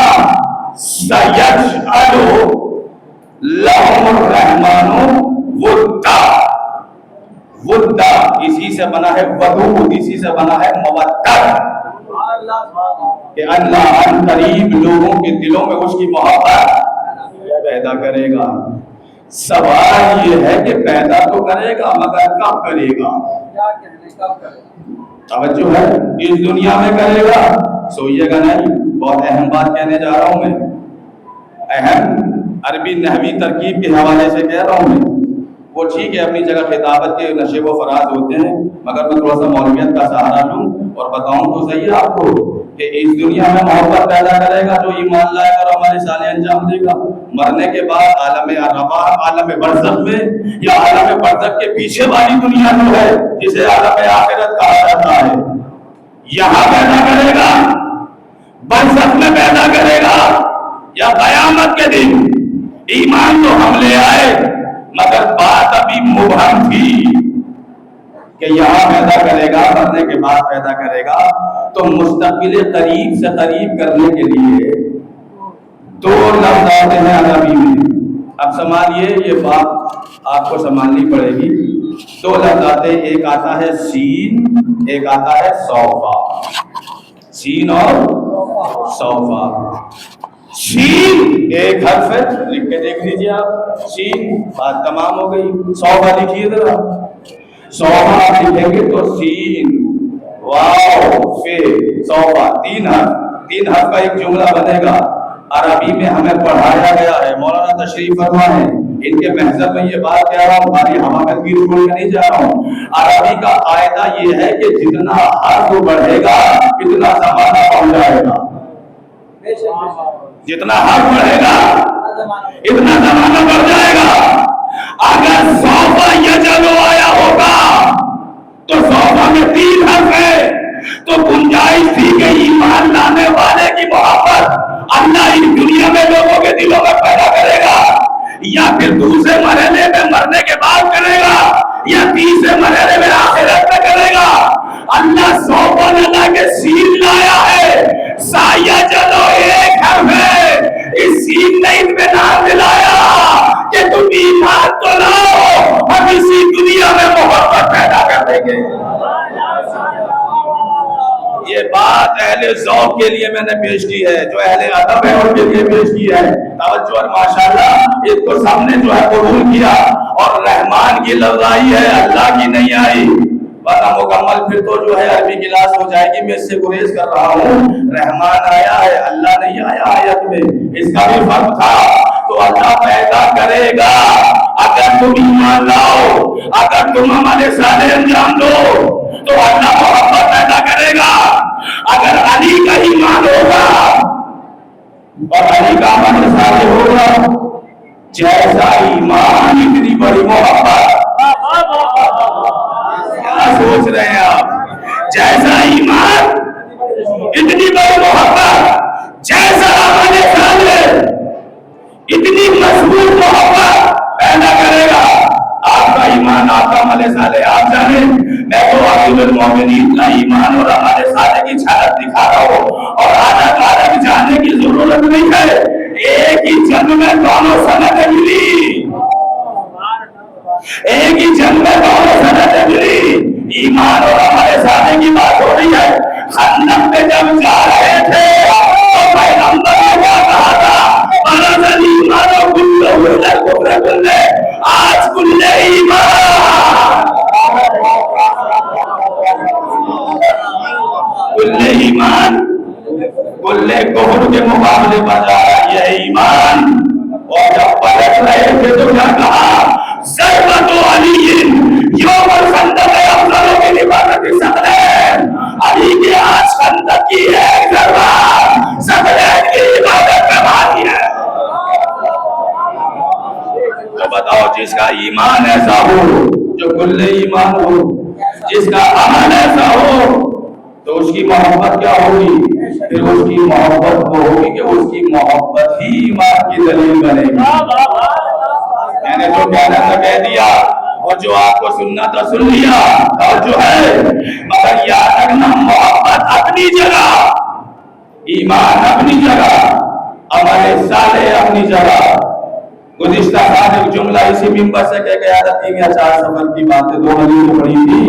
سَيَجْعَلُ لَهُمُ الرَّحْمَنُ وُدًّا، وُدًّا اسی سے بنا ہے ودود، اسی سے بنا ہے مودت، کہ اللہ ان قریب لوگوں کے دلوں میں اس کی محبت پیدا کرے گا۔ سوال یہ ہے کہ پیدا تو کرے گا مگر کب کرے گا؟ توجہ ہے، اس دنیا میں کرے گا؟ سوئیے گا نہیں، بہت اہم بات کہنے جا رہا ہوں میں، اہم عربی نحوی ترکیب کے حوالے سے کہہ رہا ہوں میں۔ وہ ٹھیک ہے اپنی جگہ خطابت کے نشیب و فراز ہوتے ہیں، مگر میں تھوڑا سا مولویت کا سہارا لوں اور بتاؤں تو صحیح ہے آپ کو کہ اس دنیا میں محبت پیدا کرے گا جو ایمان لائے گا اور ہمارے صالح انجام دے گا۔ مرنے کے بعد عالم ارواح، عالم برزخ میں یا عالم برزخ کے پیچھے والی دنیا جو ہے جسے عالم آخرت کہا جاتا ہے، یہاں پیدا کرے گا، برزخ میں پیدا کرے گا یا قیامت کے دن؟ ایمان تو ہم لے آئے مگر بات ابھی مبہم تھی کہ یہاں پیدا کرے گا، مرنے کے بعد پیدا کرے گا۔ تو مستقبل قریب سے قریب کرنے کے لیے دو لفظ آتے ہیں عربی میں۔ اب سنبھالیے، یہ بات آپ کو سنبھالنی پڑے گی۔ دو لفظ آتے ہیں، ایک آتا ہے سین، ایک آتا ہے سوفا۔ سین اور سوفا۔ سین ایک حرف ہے، لکھ کے دیکھ لیجیے آپ، سین بات تمام ہو گئی۔ سوفا لکھیے ذرا، سوفا آپ لکھیں گے تو سین واو فے سوفا، تین حرف کا ایک جملہ بنے گا۔ عربی میں ہمیں پڑھایا گیا ہے، مولانا تشریف فرما ہے، ان کے محضر میں یہ بات کہہ رہا ہوں، ہماری حماقت کی چھوڑ کے نہیں جا رہا ہوں۔ عربی کا قاعدہ یہ ہے کہ جتنا حرف بڑھے گا اتنا زمانہ بڑھ جائے گا، جتنا حرف بڑھے گا اتنا زمانہ بڑھ جائے گا۔ اگر سوفا یجلو آیا ہوگا تو سوفا میں تین حرف ہے، تو گنجائش تھی کہ ایمان لانے والے کی محبت اللہ اس دنیا میں لوگوں کے دلوں میں پیدا کرے گا، یا پھر دوسرے مرحلے میں مرنے کے بعد کرے گا، یا تیسرے مرحلے میں آخرت میں کرے گا۔ اللہ سوفا لگا کے سین لایا ہے، سایہ جلو ایک حرف ہے، اس سین نے اطمینان دلایا کہ تم ایمان تو لاؤ، ہم اسی دنیا میں محبت پیدا کر دیں گے۔ یہ بات اہل ذوق کے لیے میں نے پیش کی ہے، جو اہل ادب ہے ان کے لیے پیش کی ہے۔ توجہ اور ماشاءاللہ اس کو سب نے جو ہے قبول کیا، اور رحمان کی لفظ آئی ہے، اللہ کی نہیں آئی، ورنہ مکمل پھر تو جو ہے عربی کلاس ہو جائے گی، میں اس سے گریز کر رہا ہوں۔ رحمان آیا ہے، اللہ نہیں آیا آیت میں، اس کا بھی فرق تھا۔ تو اللہ پیدا کرے گا اگر تم ایمان لاؤ، اگر تم ہمارے صالح انجام دو تو اللہ محبت پیدا کرے گا۔ اگر علی کا ایمان ہوگا اور علی کا عمل صالح ہوگا، جیسا ایمان اتنی بڑی محبت، کیا سوچ رہے ہیں آپ؟ جیسا ایمان اتنی بڑی محبت، جیسا عمل صالح اتنی مضبوط محبت پیدا کرے گا۔ آپ کا ایمان، آپ کا عمل صالح آپ جانیں، میں تو عبد المومنین کا ایمان اور عمل صالح کی جھلک دکھا رہا ہوں، اور الگ الگ جانے کی ضرورت نہیں ہے، ایک ہی جنگ میں دونوں سندیں ملی، ایک ہی جنگ میں دونوں سندیں ملی۔ ایمان اور عمل صالح کی بات ہو رہی ہے۔ خندق میں جب جا رہے تھے تو پیغمبر نے کیا کہا تھا؟ مرض ایمان و کل آج کل ایمان، کل ایمان کل کفر کے مقابلے پر جا رہا ہے یہ ایمان۔ اور جب پلٹ رہے تھے تو کیا کہا؟ ضربت علی یوم الخندق افضل کی عبادت ثقلین، علی کے آج خندق کی ایک ضربت ثقلین کی عبادت میں بھاری ہے۔ اور جس کا ایمان ایسا ہو جو کل ایمان ہو، جس کا عمل ایسا ہو تو اس کی محبت کیا ہوگی؟ پھر اس کی محبت وہ ہوگی کہ اس کی محبت ہی ایمان کی دلیل بنے گی۔ میں نے جو کہنا تھا کہہ دیا، اور جو آپ کو سننا تھا سن لیا، اور جو ہے مگر یاد رکھنا محبت اپنی جگہ، ایمان اپنی جگہ، عمل صالح اپنی جگہ۔ گزشتہ سال ایک جملہ اسی ممبر سے کہہ گیا تھا، 3 یا 4 سفر کی باتیں 2 حدیث پڑھی تھی،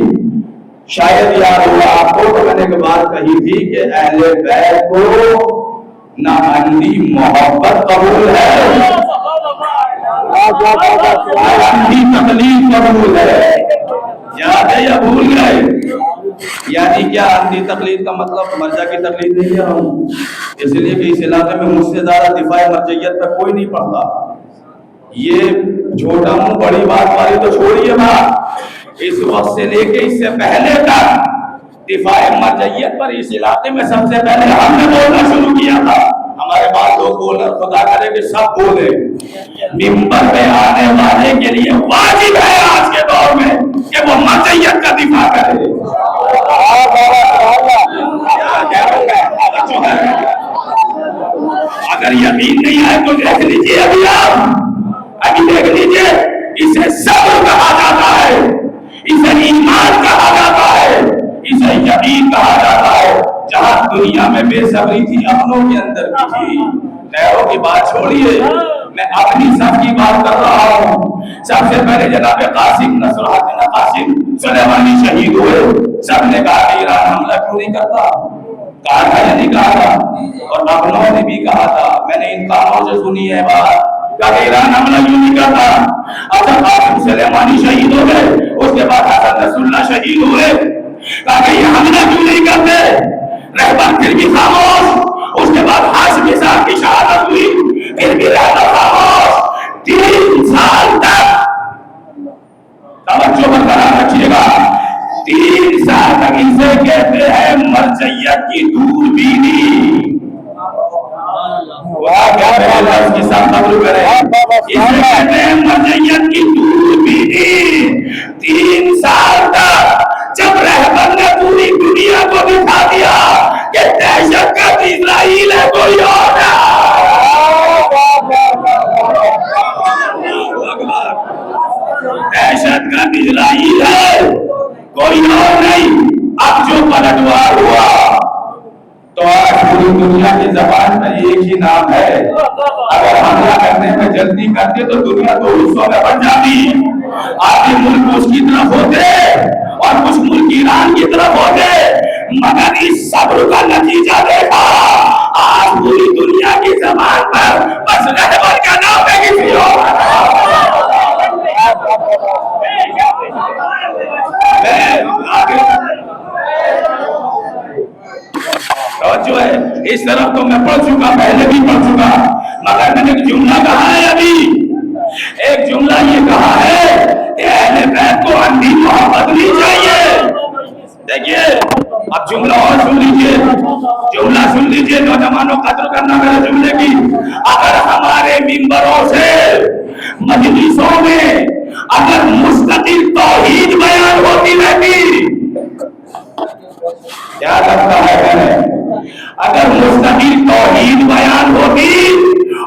شاید یاد ہوگا آپ کو، تو میں نے ایک بات کہی تھی کہ اہل بیت کو نہ اندھی محبت قبول ہے، اندھی تقلید قبول ہے۔ یاد ہے یا بھول گئے؟ یعنی کیا اندھی تقلید کا مطلب مرجع کی تقلید نہیں کر رہا ہوں، اس لیے کہ اس علاقے میں مجھ سے زیادہ دفاع مرجعیت پہ کوئی نہیں پڑھتا۔ یہ چھوٹا منہ بڑی بات والی تو چھوڑیے بات، اس وقت سے لے کے اس سے پہلے تک دفاع مرجعیت پر اس علاقے میں سب سے پہلے ہم نے بولنا شروع کیا تھا۔ ہمارے پاس لوگ بول رہے، خدا کرے کہ سب بولے، ممبر پہ آنے والے کے لیے واجب ہے آج کے دور میں کہ وہ مرجعیت کا دفاع کرے۔ اگر یقین نہیں ہے تو دیکھ لیجیے، ابھی دیکھ لیجیے، اسے صبر کہا جاتا ہے، اسے ایمان کہا جاتا ہے، اسے یقین کہا جاتا ہے۔ جہاں دنیا میں بے صبری تھی اپنوں کے اندر بھی تھی۔ غیروں کی بات چھوڑیے، میں اپنی سب کی بات کر رہا ہوں۔ سب سے پہلے جناب قاسم قاسم سلیمانی شہید ہوئے، سب نے کہا کہ ایران حملہ کیوں نہیں کرتا؟ کہا تھا یا نہیں کہا تھا؟ اور اپنوں نے بھی کہا تھا، میں نے ان کانوں سے سنی ہے بات کہ ایران حملہ کیوں نہیں کرتا؟ اچھا قاسم سلیمانی شہید ہو گئے، اس کے بعد حسن نصر اللہ شہید ہوئے، کہا کہ یہ حملہ کیوں نہیں کرتے؟ رہبر پھر بھی خاموش، اس کے بعد ہاشمی صاحب کی شہادت ہوئی، پھر بھی رہبر خاموش۔ 3 سال تک توجہ برقرار رکھیے گا، 3 سال تک اسے کہتے ہیں مرجعیت کی دور بینی۔ اس کی سب قبول کرے، اسے کہتے ہیں مرجعیت کی دور بینی۔ 3 سال تک جب رہبر نے پوری دنیا کو دکھا دیا کہ دہشت گرد اسرائیل ہے، کوئی اور ہے، دہشت گرد اسرائیل ہے، کوئی اور نہیں۔ اب جو پلٹوار ہوا تو آج پوری دنیا کی زبان میں ایک ہی نام ہے۔ اگر حملہ کرنے میں جلدی کرتے تو دنیا 2 حصوں میں بن جاتی، آدھی ملک اس کی طرف ہوتے اور کچھ ملک ایران کی طرف ہوتے، مگر اس صبر کا نتیجہ دیکھا، آج پوری دنیا کی زبان پر بس رہبر کا نام ہے، کسی اور جو ہے اس طرف تو میں پڑھ چکا، پہلے بھی پڑھ چکا، مگر میں نے ایک جملہ کہا ہے، ابھی ایک جملہ یہ کہا ہے کہ اہل بیت کو اندھی محبت نہیں چاہیے۔ دیکھیے اب جملہ اور سن لیجیے، جملہ سن لیجیے نوجوانوں، قدر کرنا میرے جملے کی۔ اگر ہمارے ممبروں سے مجلسوں میں اگر مستقل توحید بیان ہوتی رہتی، کیا کرتا ہے میں، اگر مستقل توحید بیان ہوتی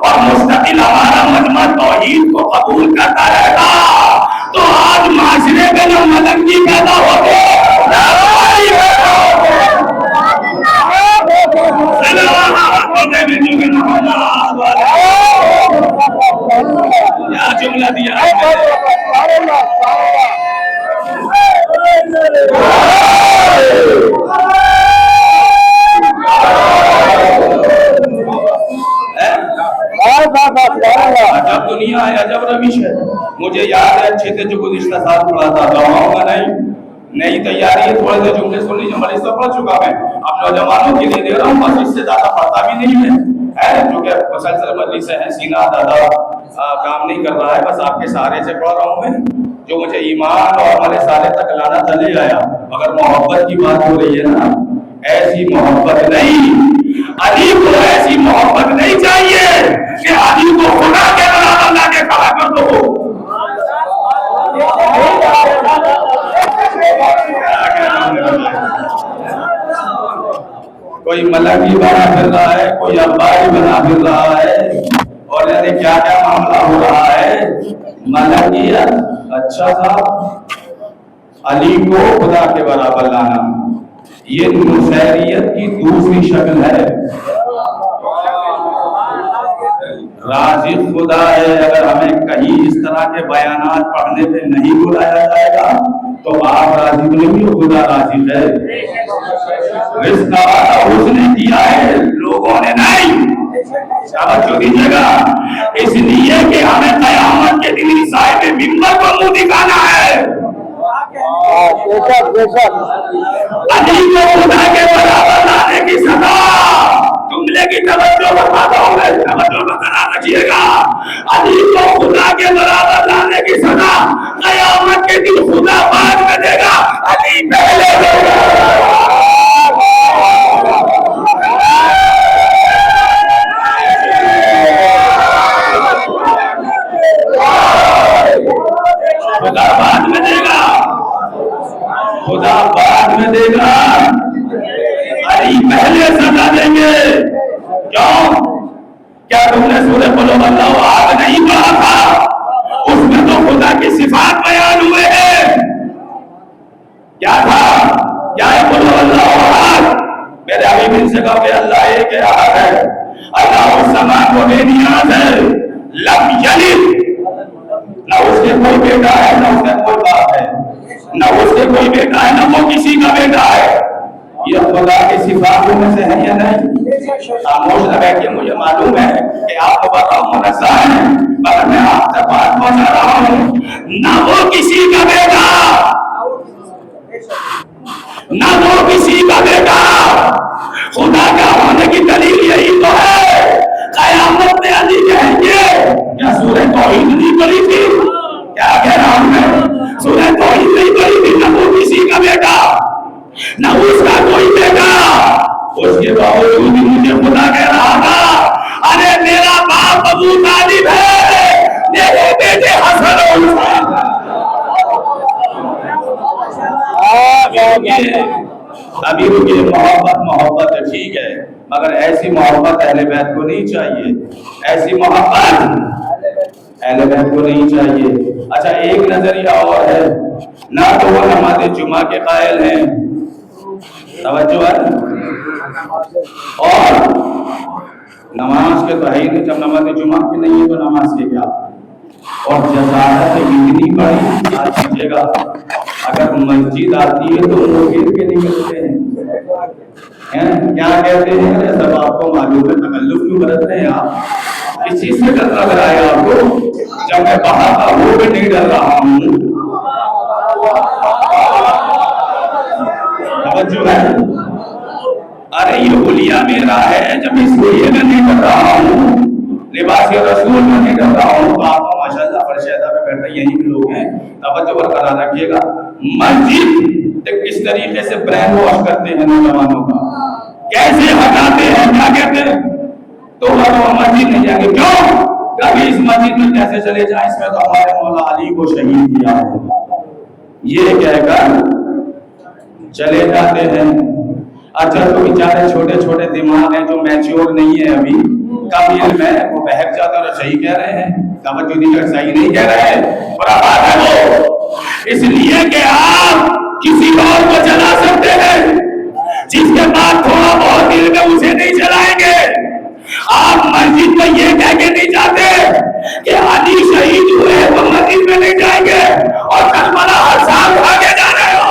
اور مستقل ہمارا مجمع توحید کو قبول کرتا رہتا تو آج معاشرے میں جو ملنگی پیدا ہوتے کیا جملہ دیا جب دنیا ہے عجب روش ہے۔ مجھے یاد ہے اچھے سے جو گزشتہ سال پڑھا تھا، دعاؤں کا نہیں تیاری ہے، تھوڑے سے جملے سن لیجیے، میں اس سے پڑھ چکا میں، اب نوجوانوں کے لیے دے رہا ہوں، بس اس سے زیادہ پڑھتا بھی نہیں ہے، جو کہ مسلسل مجلس ہے، سینہ زیادہ کام نہیں کر رہا ہے، بس آپ کے سہارے سے پڑھ رہا ہوں میں، جو مجھے ایمان اور ہمارے سارے تک لانا چلے آیا۔ مگر محبت کی بات ہو رہی ہے نا، ایسی محبت نہیں، علی کو ایسی محبت نہیں چاہیے کہ علی کو خدا کے برابر لا کے کھڑا کر دو۔ کوئی ملک ہی بنا پھر رہا ہے، کوئی ابا ہی بنا پھر رہا ہے، اور یعنی کیا کیا معاملہ ہو رہا ہے. ملکیت، اچھا صاحب علی کو خدا کے برابر لانا، یہ نصیریت کی دوسری شکل ہے. رازق خدا ہے، اگر ہمیں کہیں اس طرح کے بیانات پڑھنے پہ نہیں بلایا جائے گا تو آپ رازق نہیں ہو، خدا رازق ہے. رزق اس نے دیا ہے، لوگوں نے نہیں. توجہ دیجیے گا، اس لیے کہ ہمیں قیامت کے دن صاحب منبر کو منہ دکھانا ہے. علی کو خدا کے برابر لانے کی سزا جملے کی توجہ بتاتا ہوں میں، توجہ برقرار رکھیے گا. علی کو خدا کے برابر لانے کی سزا قیامت کے دن خدا بعد میں دے گا، علی پہلے دے گا. خدا بعد میں دے گا، خدا بعد میں دے گا، علی پہلے سزا دیں گے. کیوں؟ کیا تم نے سورہ قل هو اللہ احد نہیں پڑھا تھا؟ اس میں تو خدا کی صفات بیان ہوئے ہیں. کیا تھا؟ کیا ہے قل هو اللہ احد؟ میرے حبیب ان سے کہو کہ اللہ ایک احد ہے، اللہ الصمد وہ بے نیاز ہے، لم یلد، نہ اس کے کوئی بیٹا ہے نہ اس کا کوئی باپ ہے، نہ اس کے کوئی بیٹا ہے نہ وہ کسی کا بیٹا ہے. یہ خدا کی صفاتوں میں سے ہے یا نہیں؟ خاموش نہ بیٹھیے، مجھے معلوم ہے کہ آپ مبرر منزہ ہیں، مگر میں آپ سے بات پہنچا رہا ہوں. نہ وہ کسی کا بیٹا، نہ وہ کسی کا بیٹا. خدا کا ہونے کی دلیل یہی تو ہے. قیامت میں علی کہیں گے کیا سورہ توحید نہیں پڑھی تھی؟ کیا کہہ رہا ہوں میں؟ سورہ توحید نہیں پڑھی تھی؟ نہ وہ کسی کا بیٹا نہ اس کا کوئی بیٹا. اس کے باوجود مجھے خدا کہہ رہا تھا ارے میرا باپ ابو طالب ہے، میرے بیٹے حسن اور حسین. ابھی رکیے، محبت ٹھیک ہے، مگر ایسی محبت اہل بیت کو نہیں چاہیے، ایسی محبت اہل بیت کو نہیں چاہیے. اچھا ایک نظریہ اور ہے، نہ تو وہ نماز جمعہ کے قائل ہیں، توجہ ہے، اور نماز کے تو ہے ہی نہیں. جب نماز جمعہ کی نہیں ہے تو نماز کے کیا. اور جزارت اتنی بڑی بات کیجیے گا، اگر مسجد آتی ہے تو وہ گر کے نکلتے ہیں. کیا کہتے ہیں؟ سب آپ کو معلوم ہے، تکلف کیوں برت رہے ہیں آپ؟ اس چیز سے ڈر لگ رہا ہے آپ کو؟ جب میں باہر تھا وہ بھی نہیں ڈر رہا ہوں. توجہ ہے، ارے یہ حلیہ میرا ہے، جب اس لیے میں نہیں ڈر رہا ہوں، لباس رسول میں نہیں ڈر رہا ہوں. تو آپ کو ماشاءاللہ فرشیدہ پہ بیٹھے یہی کے لوگ ہیں. توجہ برقرار رکھیے گا. مسجد کس طریقے سے برین واش کرتے ہیں نوجوانوں کا، کیسے ہٹاتے ہیں، کیا کہتے ہیں تو وہ مسجد نہیں جائیں گے. کیوں؟ کبھی اس مسجد میں کیسے چلے جائیں، اس میں تو ہمارے مولا علی کو شہید کیا ہے، یہ کہہ کر چلے جاتے ہیں. اچھا تو بیچارے چھوٹے چھوٹے دماغ ہیں جو میچور نہیں ہے، ابھی کم علم ہے، وہ بہک جاتے ہیں اور صحیح کہہ رہے ہیں. توجہ دیجیے، صحیح نہیں کہہ رہے ہیں، برا بات ہے وہ. اس لیے کہ آپ کسی اور کو چلا سکتے ہیں، جس کے بعد تھوڑا بہت علم ہے اسے نہیں چلائیں گے. آپ مسجد میں یہ کہہ کے نہیں جاتے کہ علی شہید ہوئے تو مسجد میں نہیں جائیں گے اور کربلا ہر سال بھاگے جا رہے ہو.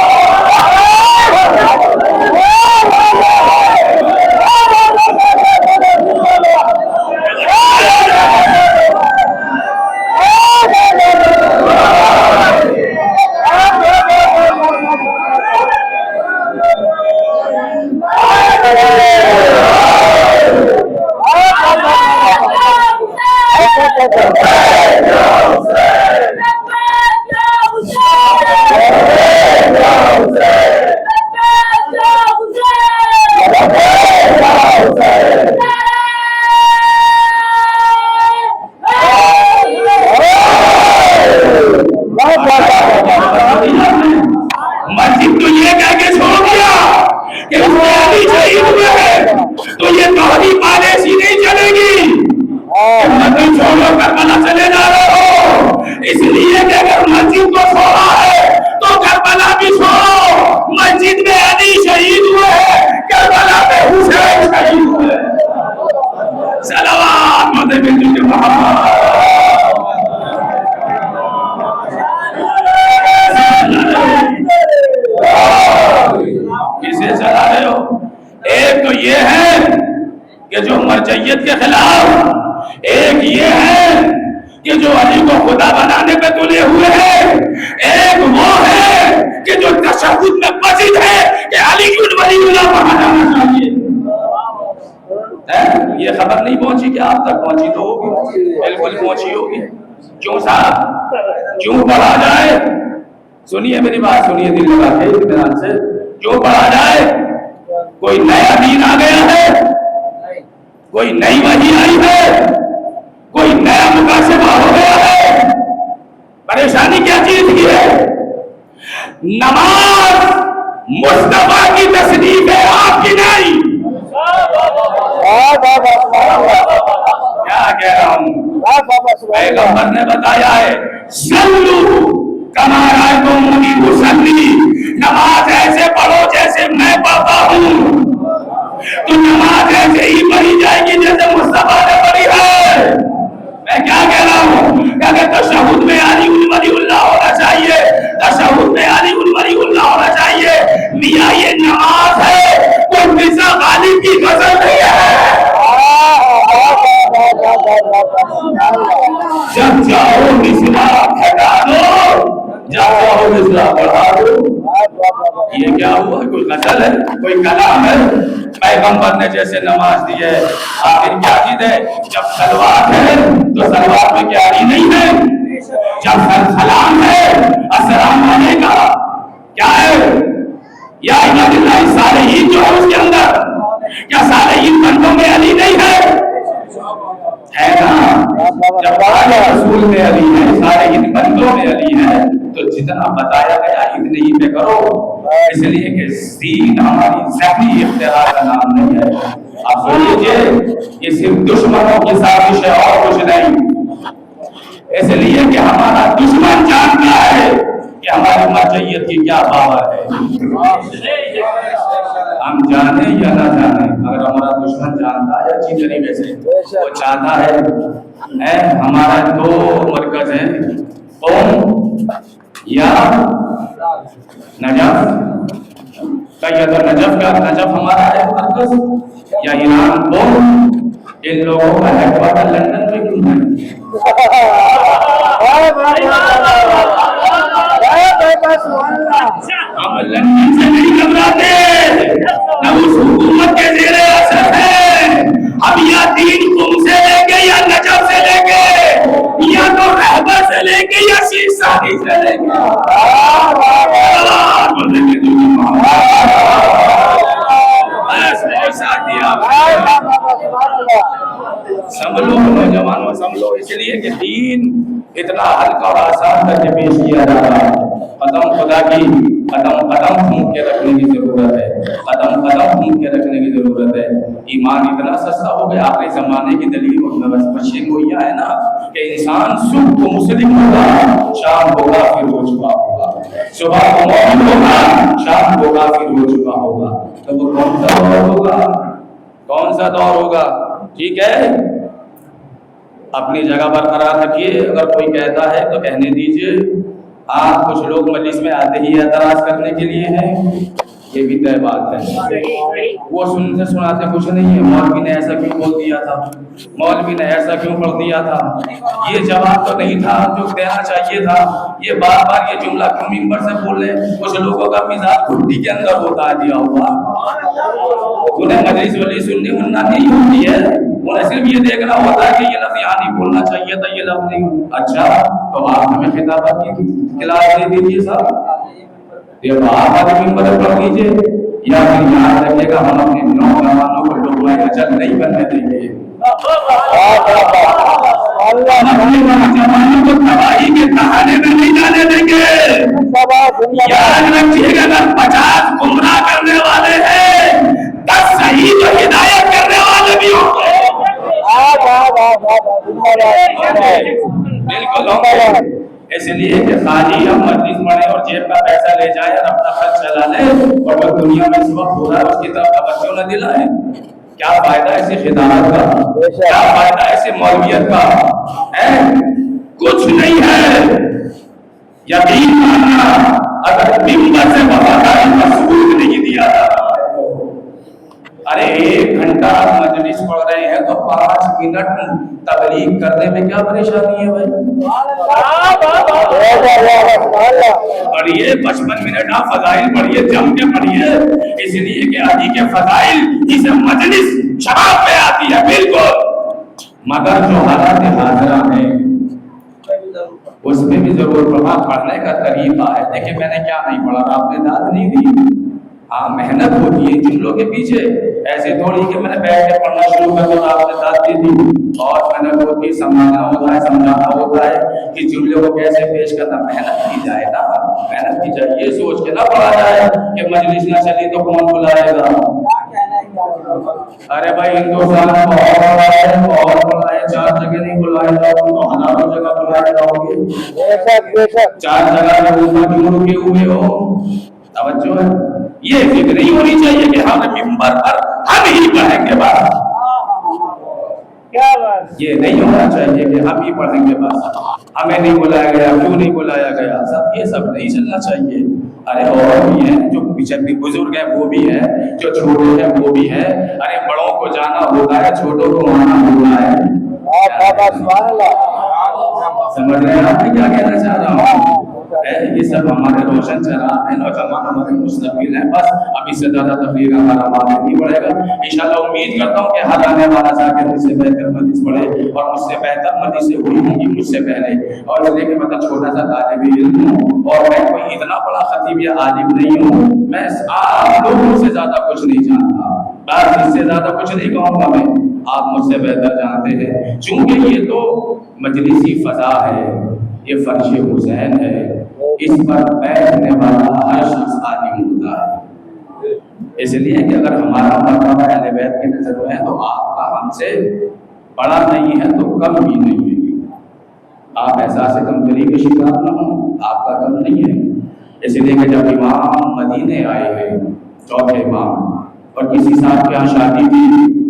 تو یہ ہے کہ جو مرجعیت کے خلاف، ایک یہ ہے کہ جو علی کو خدا بنانے پہ تلے ہوئے ہیں، ایک وہ ہے کہ جو تشہد میں مسجد ہے کہ علی ولی اللہ کہا جانا چاہیے۔ یہ خبر نہیں پہنچی کہ آپ تک پہنچی تو ہوگی، بالکل پہنچی ہوگی۔ کیوں صاحب، کیوں پڑھا جائے؟ سنیے میری بات، سنیے دل لگا کے اطمینان سے، کیوں پڑھا جائے؟ کوئی نیا دین آ گیا ہے، کوئی نئی وحی آئی ہے، کوئی نیا مکاشفہ ہو گیا ہے؟ پریشانی کیا چیز کی ہے؟ نماز مصطفیٰ کی تصنیف ہے، آپ کی نہیں۔ کیا کہہ رہا ہوں؟ پیغمبر نے بتایا ہے صلو کما رأیتمونی اصلی، نماز ایسے پڑھو جیسے میں پڑھتا ہوں، تو نماز ایسے ہی پڑھی جائے گی جیسے مصطفیٰ نے پڑھی ہے۔ میں کیا کہہ رہا ہوں کہ تشہد میں علی ولی اللہ ہونا چاہیے، تشہد میں علی ولی اللہ ہونا چاہیے۔ میاں یہ نماز ہے، کوئی مرزا غالب کی غزل نہیں ہے۔ جب چاہو مصرع ہٹا دو، جب چاہو مصرع بڑھا دو۔ یہ کیا ہوا؟ کوئی غزل ہے، کوئی کلام ہے؟ پیغمبر نے جیسے نماز دی ہے، آخر کیا چیز ہے؟ جب سلوات ہے تو سلوات میں کیا علی نہیں ہے؟ جب سلام ہے السلام علیکم کیا ہے؟ یا عباد اللہ صالحین جو ہے اس کے اندر، کیا صالحین بندوں میں علی نہیں ہے؟ ہے نا؟ جب رسول میں علی ہے، صالحین بندوں میں علی ہے، تو جتنا بتایا گیا اتنے ہی پہ کرو، اس لیے کہ دین ہماری ذہنی اختیار کا نام نہیں ہے۔ آپ سن لیجیے، یہ صرف دشمنوں کی سازش ہے اور کچھ نہیں، اس لیے کہ ہمارا دشمن جانتا ہے کہ ہماری مرجعیت کی کیا پاور ہے۔ ہم جانے یا نہ جانے، اگر ہمارا دشمن جانتا ہے اچھی طریقے سے، وہ چاہتا ہے ہمارا دو مرکز ہیں، قوم یا نجف، یا تو نجف ہمارا ہے مرکز، یا ایران قوم۔ ان لوگوں کا ہیڈ کوارٹر لندن میں کیوں ہے؟ ہم لندن سے نہیں گھبراتے، نہ اس حکومت کے زیر اثر ہے، ہم یا دین قوم سے لے کے یا نجف سے لے کے یا تو رہبر سے لے کے یا شیخ سادی سے لے کے۔ سنبھلو نوجوانوں، سنبھلو، اس لیے کہ دین اتنا ہلکا اور آسان کر کے پیش کیا جا رہا ہے۔ قدم خدا کی قدم قدم پھونک کے رکھنے کی ضرورت ہے، قدم قدم پھونک کے رکھنے کی ضرورت ہے۔ ایمان اتنا سستا ہو گیا، آخری زمانے کی دلیل بس بشیر گویا ہے نا کہ انسان صبح کو مسلم ہوگا، شام کو کافر ہو چکا ہوگا، صبح کو مومن ہوگا، شام کو کافر ہو چکا ہوگا۔ تو وہ کون سا دور ہوگا؟ کون سا دور ہوگا؟ ٹھیک ہے، اپنی جگہ پر قرار رکھیے، اگر کوئی کہتا ہے تو کہنے دیجئے۔ آپ کچھ لوگ مجلس میں آتے ہی اعتراض کرنے کے لیے ہیں، یہ بھی طے بات ہے، وہ سنتے سناتے کچھ نہیں ہے۔ مولوی نے ایسا کیوں بول دیا تھا، مولوی نے ایسا کیوں پڑھ دیا تھا، یہ جواب تو نہیں تھا جو دینا چاہیے تھا، یہ بار بار یہ جملہ کیوں ممبر سے بول رہے ہیں۔ کچھ لوگوں کا مزاج گھٹی کے اندر ہوتا دیا ہوا، انہیں مجلس والی سننی مننا نہیں ہوتی ہے، انہیں صرف یہ دیکھنا ہوتا ہے کہ یہ لفظ یہاں نہیں بولنا چاہیے تھا، یہ لفظ نہیں۔ اچھا تو آپ ہمیں خطابت کی کلاس دے دیجیے صاحب، یہ آپ آدمی ممبر پڑھ لیجیے، یا پھر یاد رکھیے گا ہم اپنے نوجوانوں کو لقمہ حجر نہیں بننے دیں گے۔ اپنے نوجوانوں کو تباہی کے تہانے میں نہیں جانے دیں گے۔ یاد رکھیے گا اگر 50 گمراہ کرنے والے ہیں، 10 صحیح تو ہدایت کرنے والے بھی ہوں گے۔ بالکل ہوں گے، اس لیے کہ خالی ہم مجلس پڑھیں اور جیب کا پیسہ لے جائیں اور اپنا خرچ چلا لیں اور وہ دنیا میں اس وقت ہو رہا ہے اس کی طرف توجہ نہ دلائیں، کیا فائدہ ایسی خدمت کا، کیا فائدہ ایسی مولویت کا ہے؟ کچھ نہیں ہے۔ یقین ماننا اگر ممبر سے وفاداری کا ثبوت نہیں دیا تھا، ارے تو 5 منٹ تبلیغ کرنے میں کیا پریشانی ہے بھائی؟ پڑھیے 55 منٹ آپ فضائل پڑھیے، جم کے پڑھیے، اس لیے کہ علی کے فضائل اس مجلس شراب میں آتی ہے بالکل، مگر جو حالات حاضرہ ہیں اس میں بھی ضرور پڑھنے کا طریقہ ہے۔ دیکھیں میں نے کیا نہیں پڑھا، آپ نے داد نہیں دی، ہاں محنت ہوتی ہے جملوں کے پیچھے، ایسے تھوڑی کہ میں نے بیٹھ کے پڑھنا شروع کر دیا آپ نے داد دی تھی، اور محنت ہوتی ہے، سمجھانا ہوتا ہے، سمجھانا ہوتا ہے کہ جملے کو کیسے پیش کرنا، محنت کی جائے نا، محنت کی جائے، یہ سوچ کے نہ پڑھا جائے کہ مجلس نہ چلی تو کون بلائے گا۔ ارے بھائی ہندوستان میں بہت بلائے، 4 جگہ نہیں بلائے جاؤ تو ہزاروں جگہ بلائے جاؤ گے، 4 جگہ میں اوپر کیوں رکے ہوئے ہو؟ توجہ ہے، یہ فکر نہیں ہونی چاہیے کہ ہم ممبر پر ہم ہی پڑھیں گے بس، یہ نہیں ہونا چاہیے کہ ہم ہی پڑھیں گے بس، ہمیں نہیں بلایا گیا، کیوں نہیں بلایا گیا، یہ سب نہیں چلنا چاہیے۔ ارے اور بھی ہیں جو پیچھے بزرگ ہیں وہ بھی ہیں، جو چھوٹے ہیں وہ بھی ہیں، ارے بڑوں کو جانا ہوتا ہے، چھوٹوں کو آنا ہوتا ہے، سمجھ رہے ہیں آپ کیا کہنا چاہ رہا ہوں؟ یہ سب ہمارے روشن چراغ ہیں، نوجوان ہمارے مستقبل ہیں، بس اب اس سے زیادہ تفریح ہمارا آگے نہیں بڑھے گا۔ انشاءاللہ امید کرتا ہوں کہ ہر آنے والا جا کے مجھ سے بہتر مجلس پڑھے، اور مجھ سے بہتر مجلس سے ہوئی ہوں گی مجھ سے پہلے، اور اس لیے کہ میں چھوٹا سا طالب علم ہوں، اور میں کوئی اتنا بڑا خطیب یا عالم نہیں ہوں، میں آپ لوگوں سے زیادہ کچھ نہیں جانتا، بس اس سے زیادہ کچھ نہیں کہوں گا میں، آپ مجھ سے بہتر جانتے ہیں، چونکہ یہ تو مجلسی فضا ہے، یہ فرش حسین ہے، اس پر بیٹھنے والا ہر شخص عالم ہوتا ہے، اس لیے کہ اگر ہمارا مرتبہ اہل بیت کی نظر میں ہے تو آپ کا ہم سے بڑا نہیں ہے تو کم بھی نہیں ہے، آپ احساس کمتری کے شکار نہ ہوں، آپ کا کم نہیں ہے۔ اس لیے کہ جب امام مدینے آئے ہیں، چوتھے امام، اور کسی صاحب کے یہاں شادی تھی،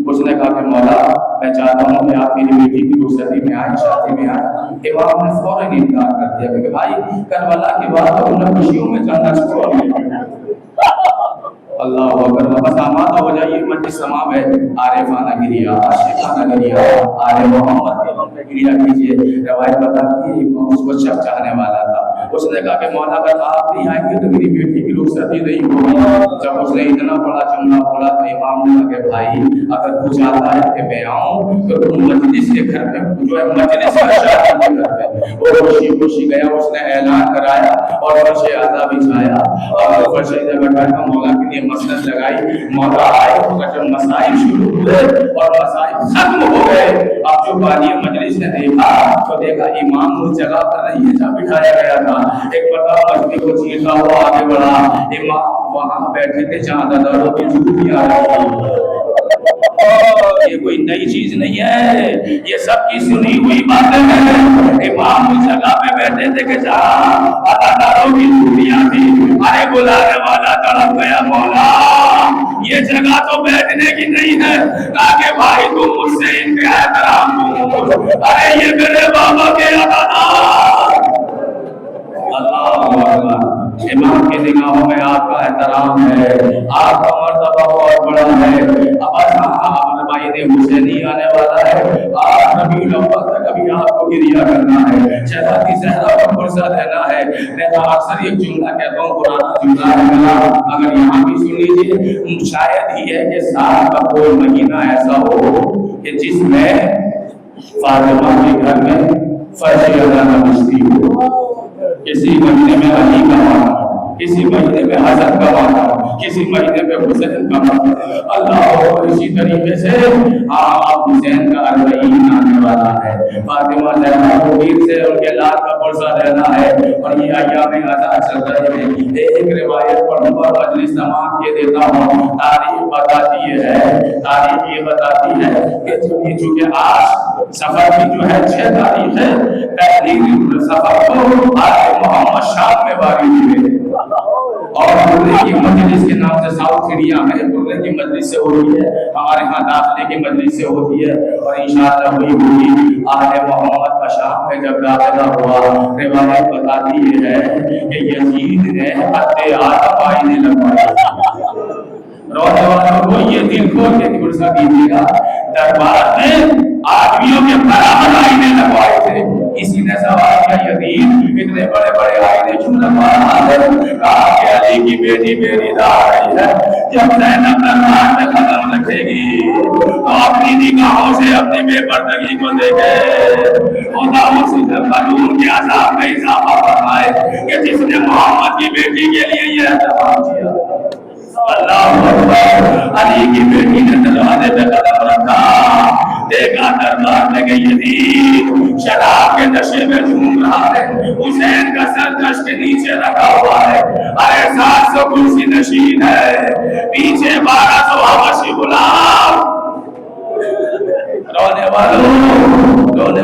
اس نے کہا کہ مولا میں چاہتا ہوں کہ آپ میری بیٹی کی رخصتی میں آئیں، شادی میں آئیں، امام نے فوراً انکار کر دیا کہ بھائی کربلا کے بعد تو انہیں خوشیوں میں جانا چھوڑ دیا۔ اللہ اکبر، بس آمادہ ہو جائیے، مجلس تمام ہے، عارفانہ گریا، عاشقانہ گریا، آل محمد کے غم پہ گریا کیجیے۔ روایت بتاتی ہے اس کو شخص چاہنے والا تھا، اس نے کہا کہ مولا اگر آپ نہیں آئیں گے تو میری بیٹی کی رخصتی نہیں ہوگی۔ جب اس نے اتنا بڑا جملہ بولا تو امام نے کہا کہ بھائی اگر تو چاہتا ہے کہ میں آؤں تو تم مجلس کے گھر میں جو ہے مجلس کا شاہد کے گھر میں، وہ خوشی خوشی گیا، اس نے اعلان کرایا اور فرش اعلیٰ بچھایا، اور فرش اعلیٰ بٹھا کر مولا کے لیے مسند لگائی، مولا آئے، جب مسائل شروع ہوئے اور مسائل ختم ہو گئے، اب جو بانی مجلس نے دیکھا تو دیکھا امام اس جگہ پر نہیں ہے جہاں بٹھایا گیا تھا، ایک بڑا مجلس کو چیرتا ہوا آگے بڑھا، امام وہاں بیٹھے تھے جہاں داداروں کی جھوٹی آ رہی تھی۔ یہ کوئی نئی چیز نہیں ہے، یہ سب کی سنی ہوئی باتیں ہیں، امام اس جگہ پہ بیٹھے تھے کہ جہاں اداداروں کی جھوٹیاں تھی، ارے بلانے والا تڑپ گیا، مولا یہ جگہ تو بیٹھنے کی نہیں ہے، تاکہ بھائی تم مجھ سے ان کے احترام ہو، ارے یہ میرے بابا کے ادادار، اللہ اکبر، امام کی نگاہوں میں آپ کا احترام ہے، آپ کا مرتبہ بہت بڑا ہے۔ اب ہمارے بھائی نے حسینی آنے والا ہے، آپ ربیع الاول تک ابھی آپ کو گریا کرنا ہے، شہزادی زہرا پر پرسہ دینا ہے۔ میں اکثر ایک جملہ کہتا ہوں، پرانا جملہ ہے، اگر یہاں بھی سن لیجیے، شاید ہی ہے کہ سال کا کوئی مہینہ ایسا ہو کہ جس میں فاطمہ کے گھر میں فرش اعلیٰ نہ بچتی ہو، کسی مہینے میں علی کا مانا، کسی مہینے میں حسن کا مانا، کسی مہینے میں حسین کا مانا، اللہ، اسی طریقے سے آپ حسین کا اربعین آنے والا ہے، فاطمہ زہرا کو پیر سے ان کے لال کا پرسہ دینا ہے، اور یہ ایام عزا چل رہے ہیں۔ ایک روایت پڑھوں گا، مجلس تمام کے دیتا ہوں، تاریخ بتاتی ہے کہ چونکہ آج سفر کی جو ہے 6 تاریخ ہے، پہلی سفر کو آج محمد شام میں باری ہوئے، اور برے کی مجلس کے نام سے ساؤتھ انڈیا میں برے کی مجلس سے ہوتی ہے، ہمارے ہاں داخلے کی مجلس سے ہوتی ہے، اور انشاءاللہ وہی ہوگی۔ آل محمد کا شام میں جب داخلہ ہوا، روایت بتاتی ہے کہ یزید نے خط آدم آئینے لگوایا، رونے والوں کو یہ دل کھول کے پرسہ دیجیے گا، دربار میں آدمیوں کے برابر آئینے لگوائے تھے. کسی نے سوال کیا یزید اتنے بڑے بڑے آئینے کیوں لگوا رہا ہے؟ کہا کہ علی کی بیٹی میری دا رہی ہے، جب زینب دربار میں قدم رکھے گی تو اپنی نگاہوں سے اپنی بے پردگی کو دیکھے. خدا اسی قانون کے عذاب میں اضافہ فرمائے کہ جس نے محمد کی بیٹی کے لیے یہ اہتمام کیا. اللہ اکبر. علی کی بیٹی نے دروازے پہ قدم رکھا، دیکھا دربار میں کہ یزید شراب کے نشے میں جھوم رہا ہے، حسین کا سر کش کے نیچے رکھا ہوا ہے. ارے 700 کرسی نشین ہے، پیچھے 1200 حبشی غلام. رونے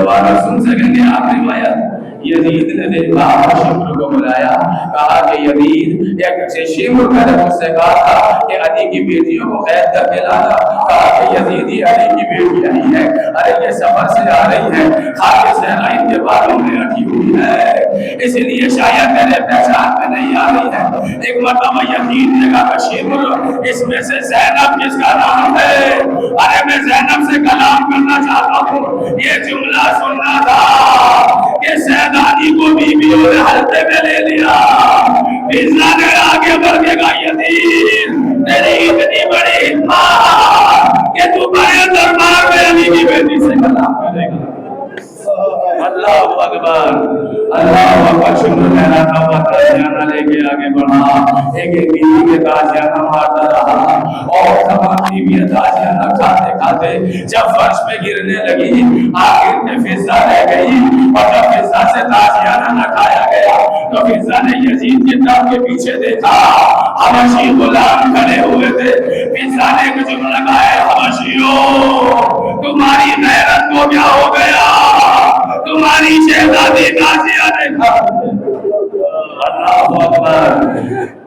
والوں سن سکیں گے آخری روایت. یزید نے دیکھا شمر کو بلایا، کہا کہ یزید ایک سے شمر کا نے مجھ سے کہا تھا کہ علی کی بیٹیوں کو قید کر کے لانا. کہا کہ یزید یہ علی کی بیٹی نہیں ہے، ارے یہ سفر سے آ رہی ہے، خاک صحرا ان کے بالوں میں اٹھی ہوئی ہے، اس لیے شاید میرے پہچان میں نہیں آ رہی ہے. ایک مرتبہ یزید نے کہا کہ شمر اس میں سے زینب کس کا نام ہے؟ ارے میں زینب سے کلام کرنا چاہتا ہوں. یہ جملہ سننا تھا کہ سیدانی کو بیویوں نے حلقے میں لے لیا. مرزا نے آگے بڑھ کے کہا یزید تیری اتنی بڑی ہمت کہ تو بڑے دربار میں علی کی بیٹی سے کلام کرے گا. اللہ اکبر اللہ اکبر. شمر میرا تھا تازیانہ لے کے آگے بڑھا، ایک ایک بیوی کے تازیانہ مارتا رہا اور تمام بیویاں تازیانہ کھاتے کھاتے جب فرش پہ گرنے لگی آخر میں فضا رہ گئی. اور جب فضا سے تازیانہ نہ کھایا گیا تو فضا نے یزید کی ٹانگ کے پیچھے دیکھا، حبشی غلام کھڑے ہوئے تھے. فضا نے ایک جملہ کہا ہے حبشیوں تمہاری غیرت کو کیا ہو گیا؟ تمہاری شہزادی نازیہ نے کھا. اللہ اکبر.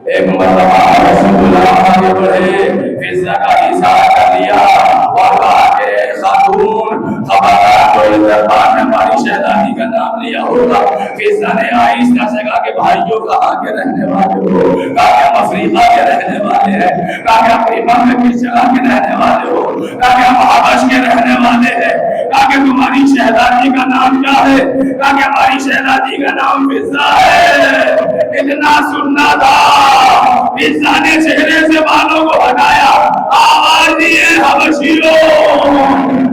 ایک مرتبہ رسول اللہ آگے بڑھے، فضا کا اشارہ کر لیا اور کہا کہ خاتون خبردار کوئی دربار میں ہماری شہزادی کا نام لیا ہوگا. فضا نے آہستہ سے کہا کہ بھائیوں کہاں کے رہنے والے ہو؟ کہا کہ ہم افریقہ کے رہنے والے ہیں. کہا کہ افریقہ میں کس جگہ کے رہنے والے ہو؟ کہا کہ ہم حبش کے رہنے والے ہیں. کہا کہ تمہاری شہزادی کا نام کیا ہے؟ کہا کہ ہماری شہزادی کا نام فضا ہے. اتنا سننا تھا. فضا نے چہرے سے بالوں کو ہٹایا، آواز دیے حبشیوں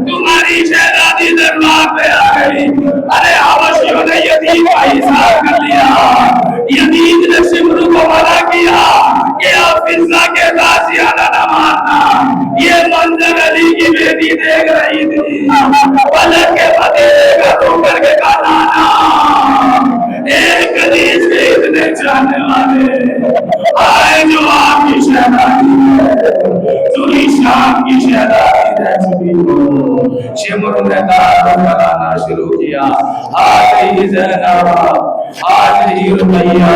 تمہاری شہزادی دربار پہ آ گئی. ارے حبشیوں نے یزید کا اظہار کر لیا. یزید نے شمر کو منع کیا کہ آپ فضا کے تازیانہ نہ مارنا. یہ منظر علی کی بیٹی دیکھ رہی تھی، پلک کے پتے کا تو کر کے کہانا ایک حدیث کے اتنے چاہنے والے آئے جو آپ کی شہزادی ہے، جو شام کی شہزادی رہ چکی ہو. شمر نے تعارف کرانا شروع کیا. آج ہی زینب، آج ہی رقیہ،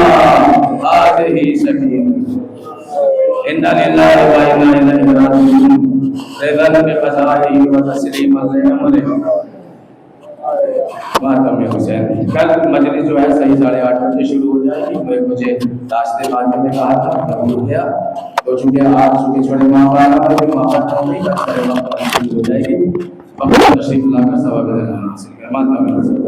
آج ہی سکینہ. اِنَّا لِلَّهِ وَإِنَّا إِلَيْهِ رَاجِعُونَ. رضا بقضائه وتسلیما لأمره. ماتم حسین. کل مجلس جو ہے صحیح 8:30 بجے شروع ہو جائے گی. مجھے راستے بعد میں کہا تھا بھول گیا، تو چونکہ آج چونکہ چھوڑے ماں باپ ہیں ماں باپ نہیں کر سارے ماں باپ شروع ہو جائے گی. وقت تشریف لا کر ثواب دینا حاصل کر. ماتم حسین.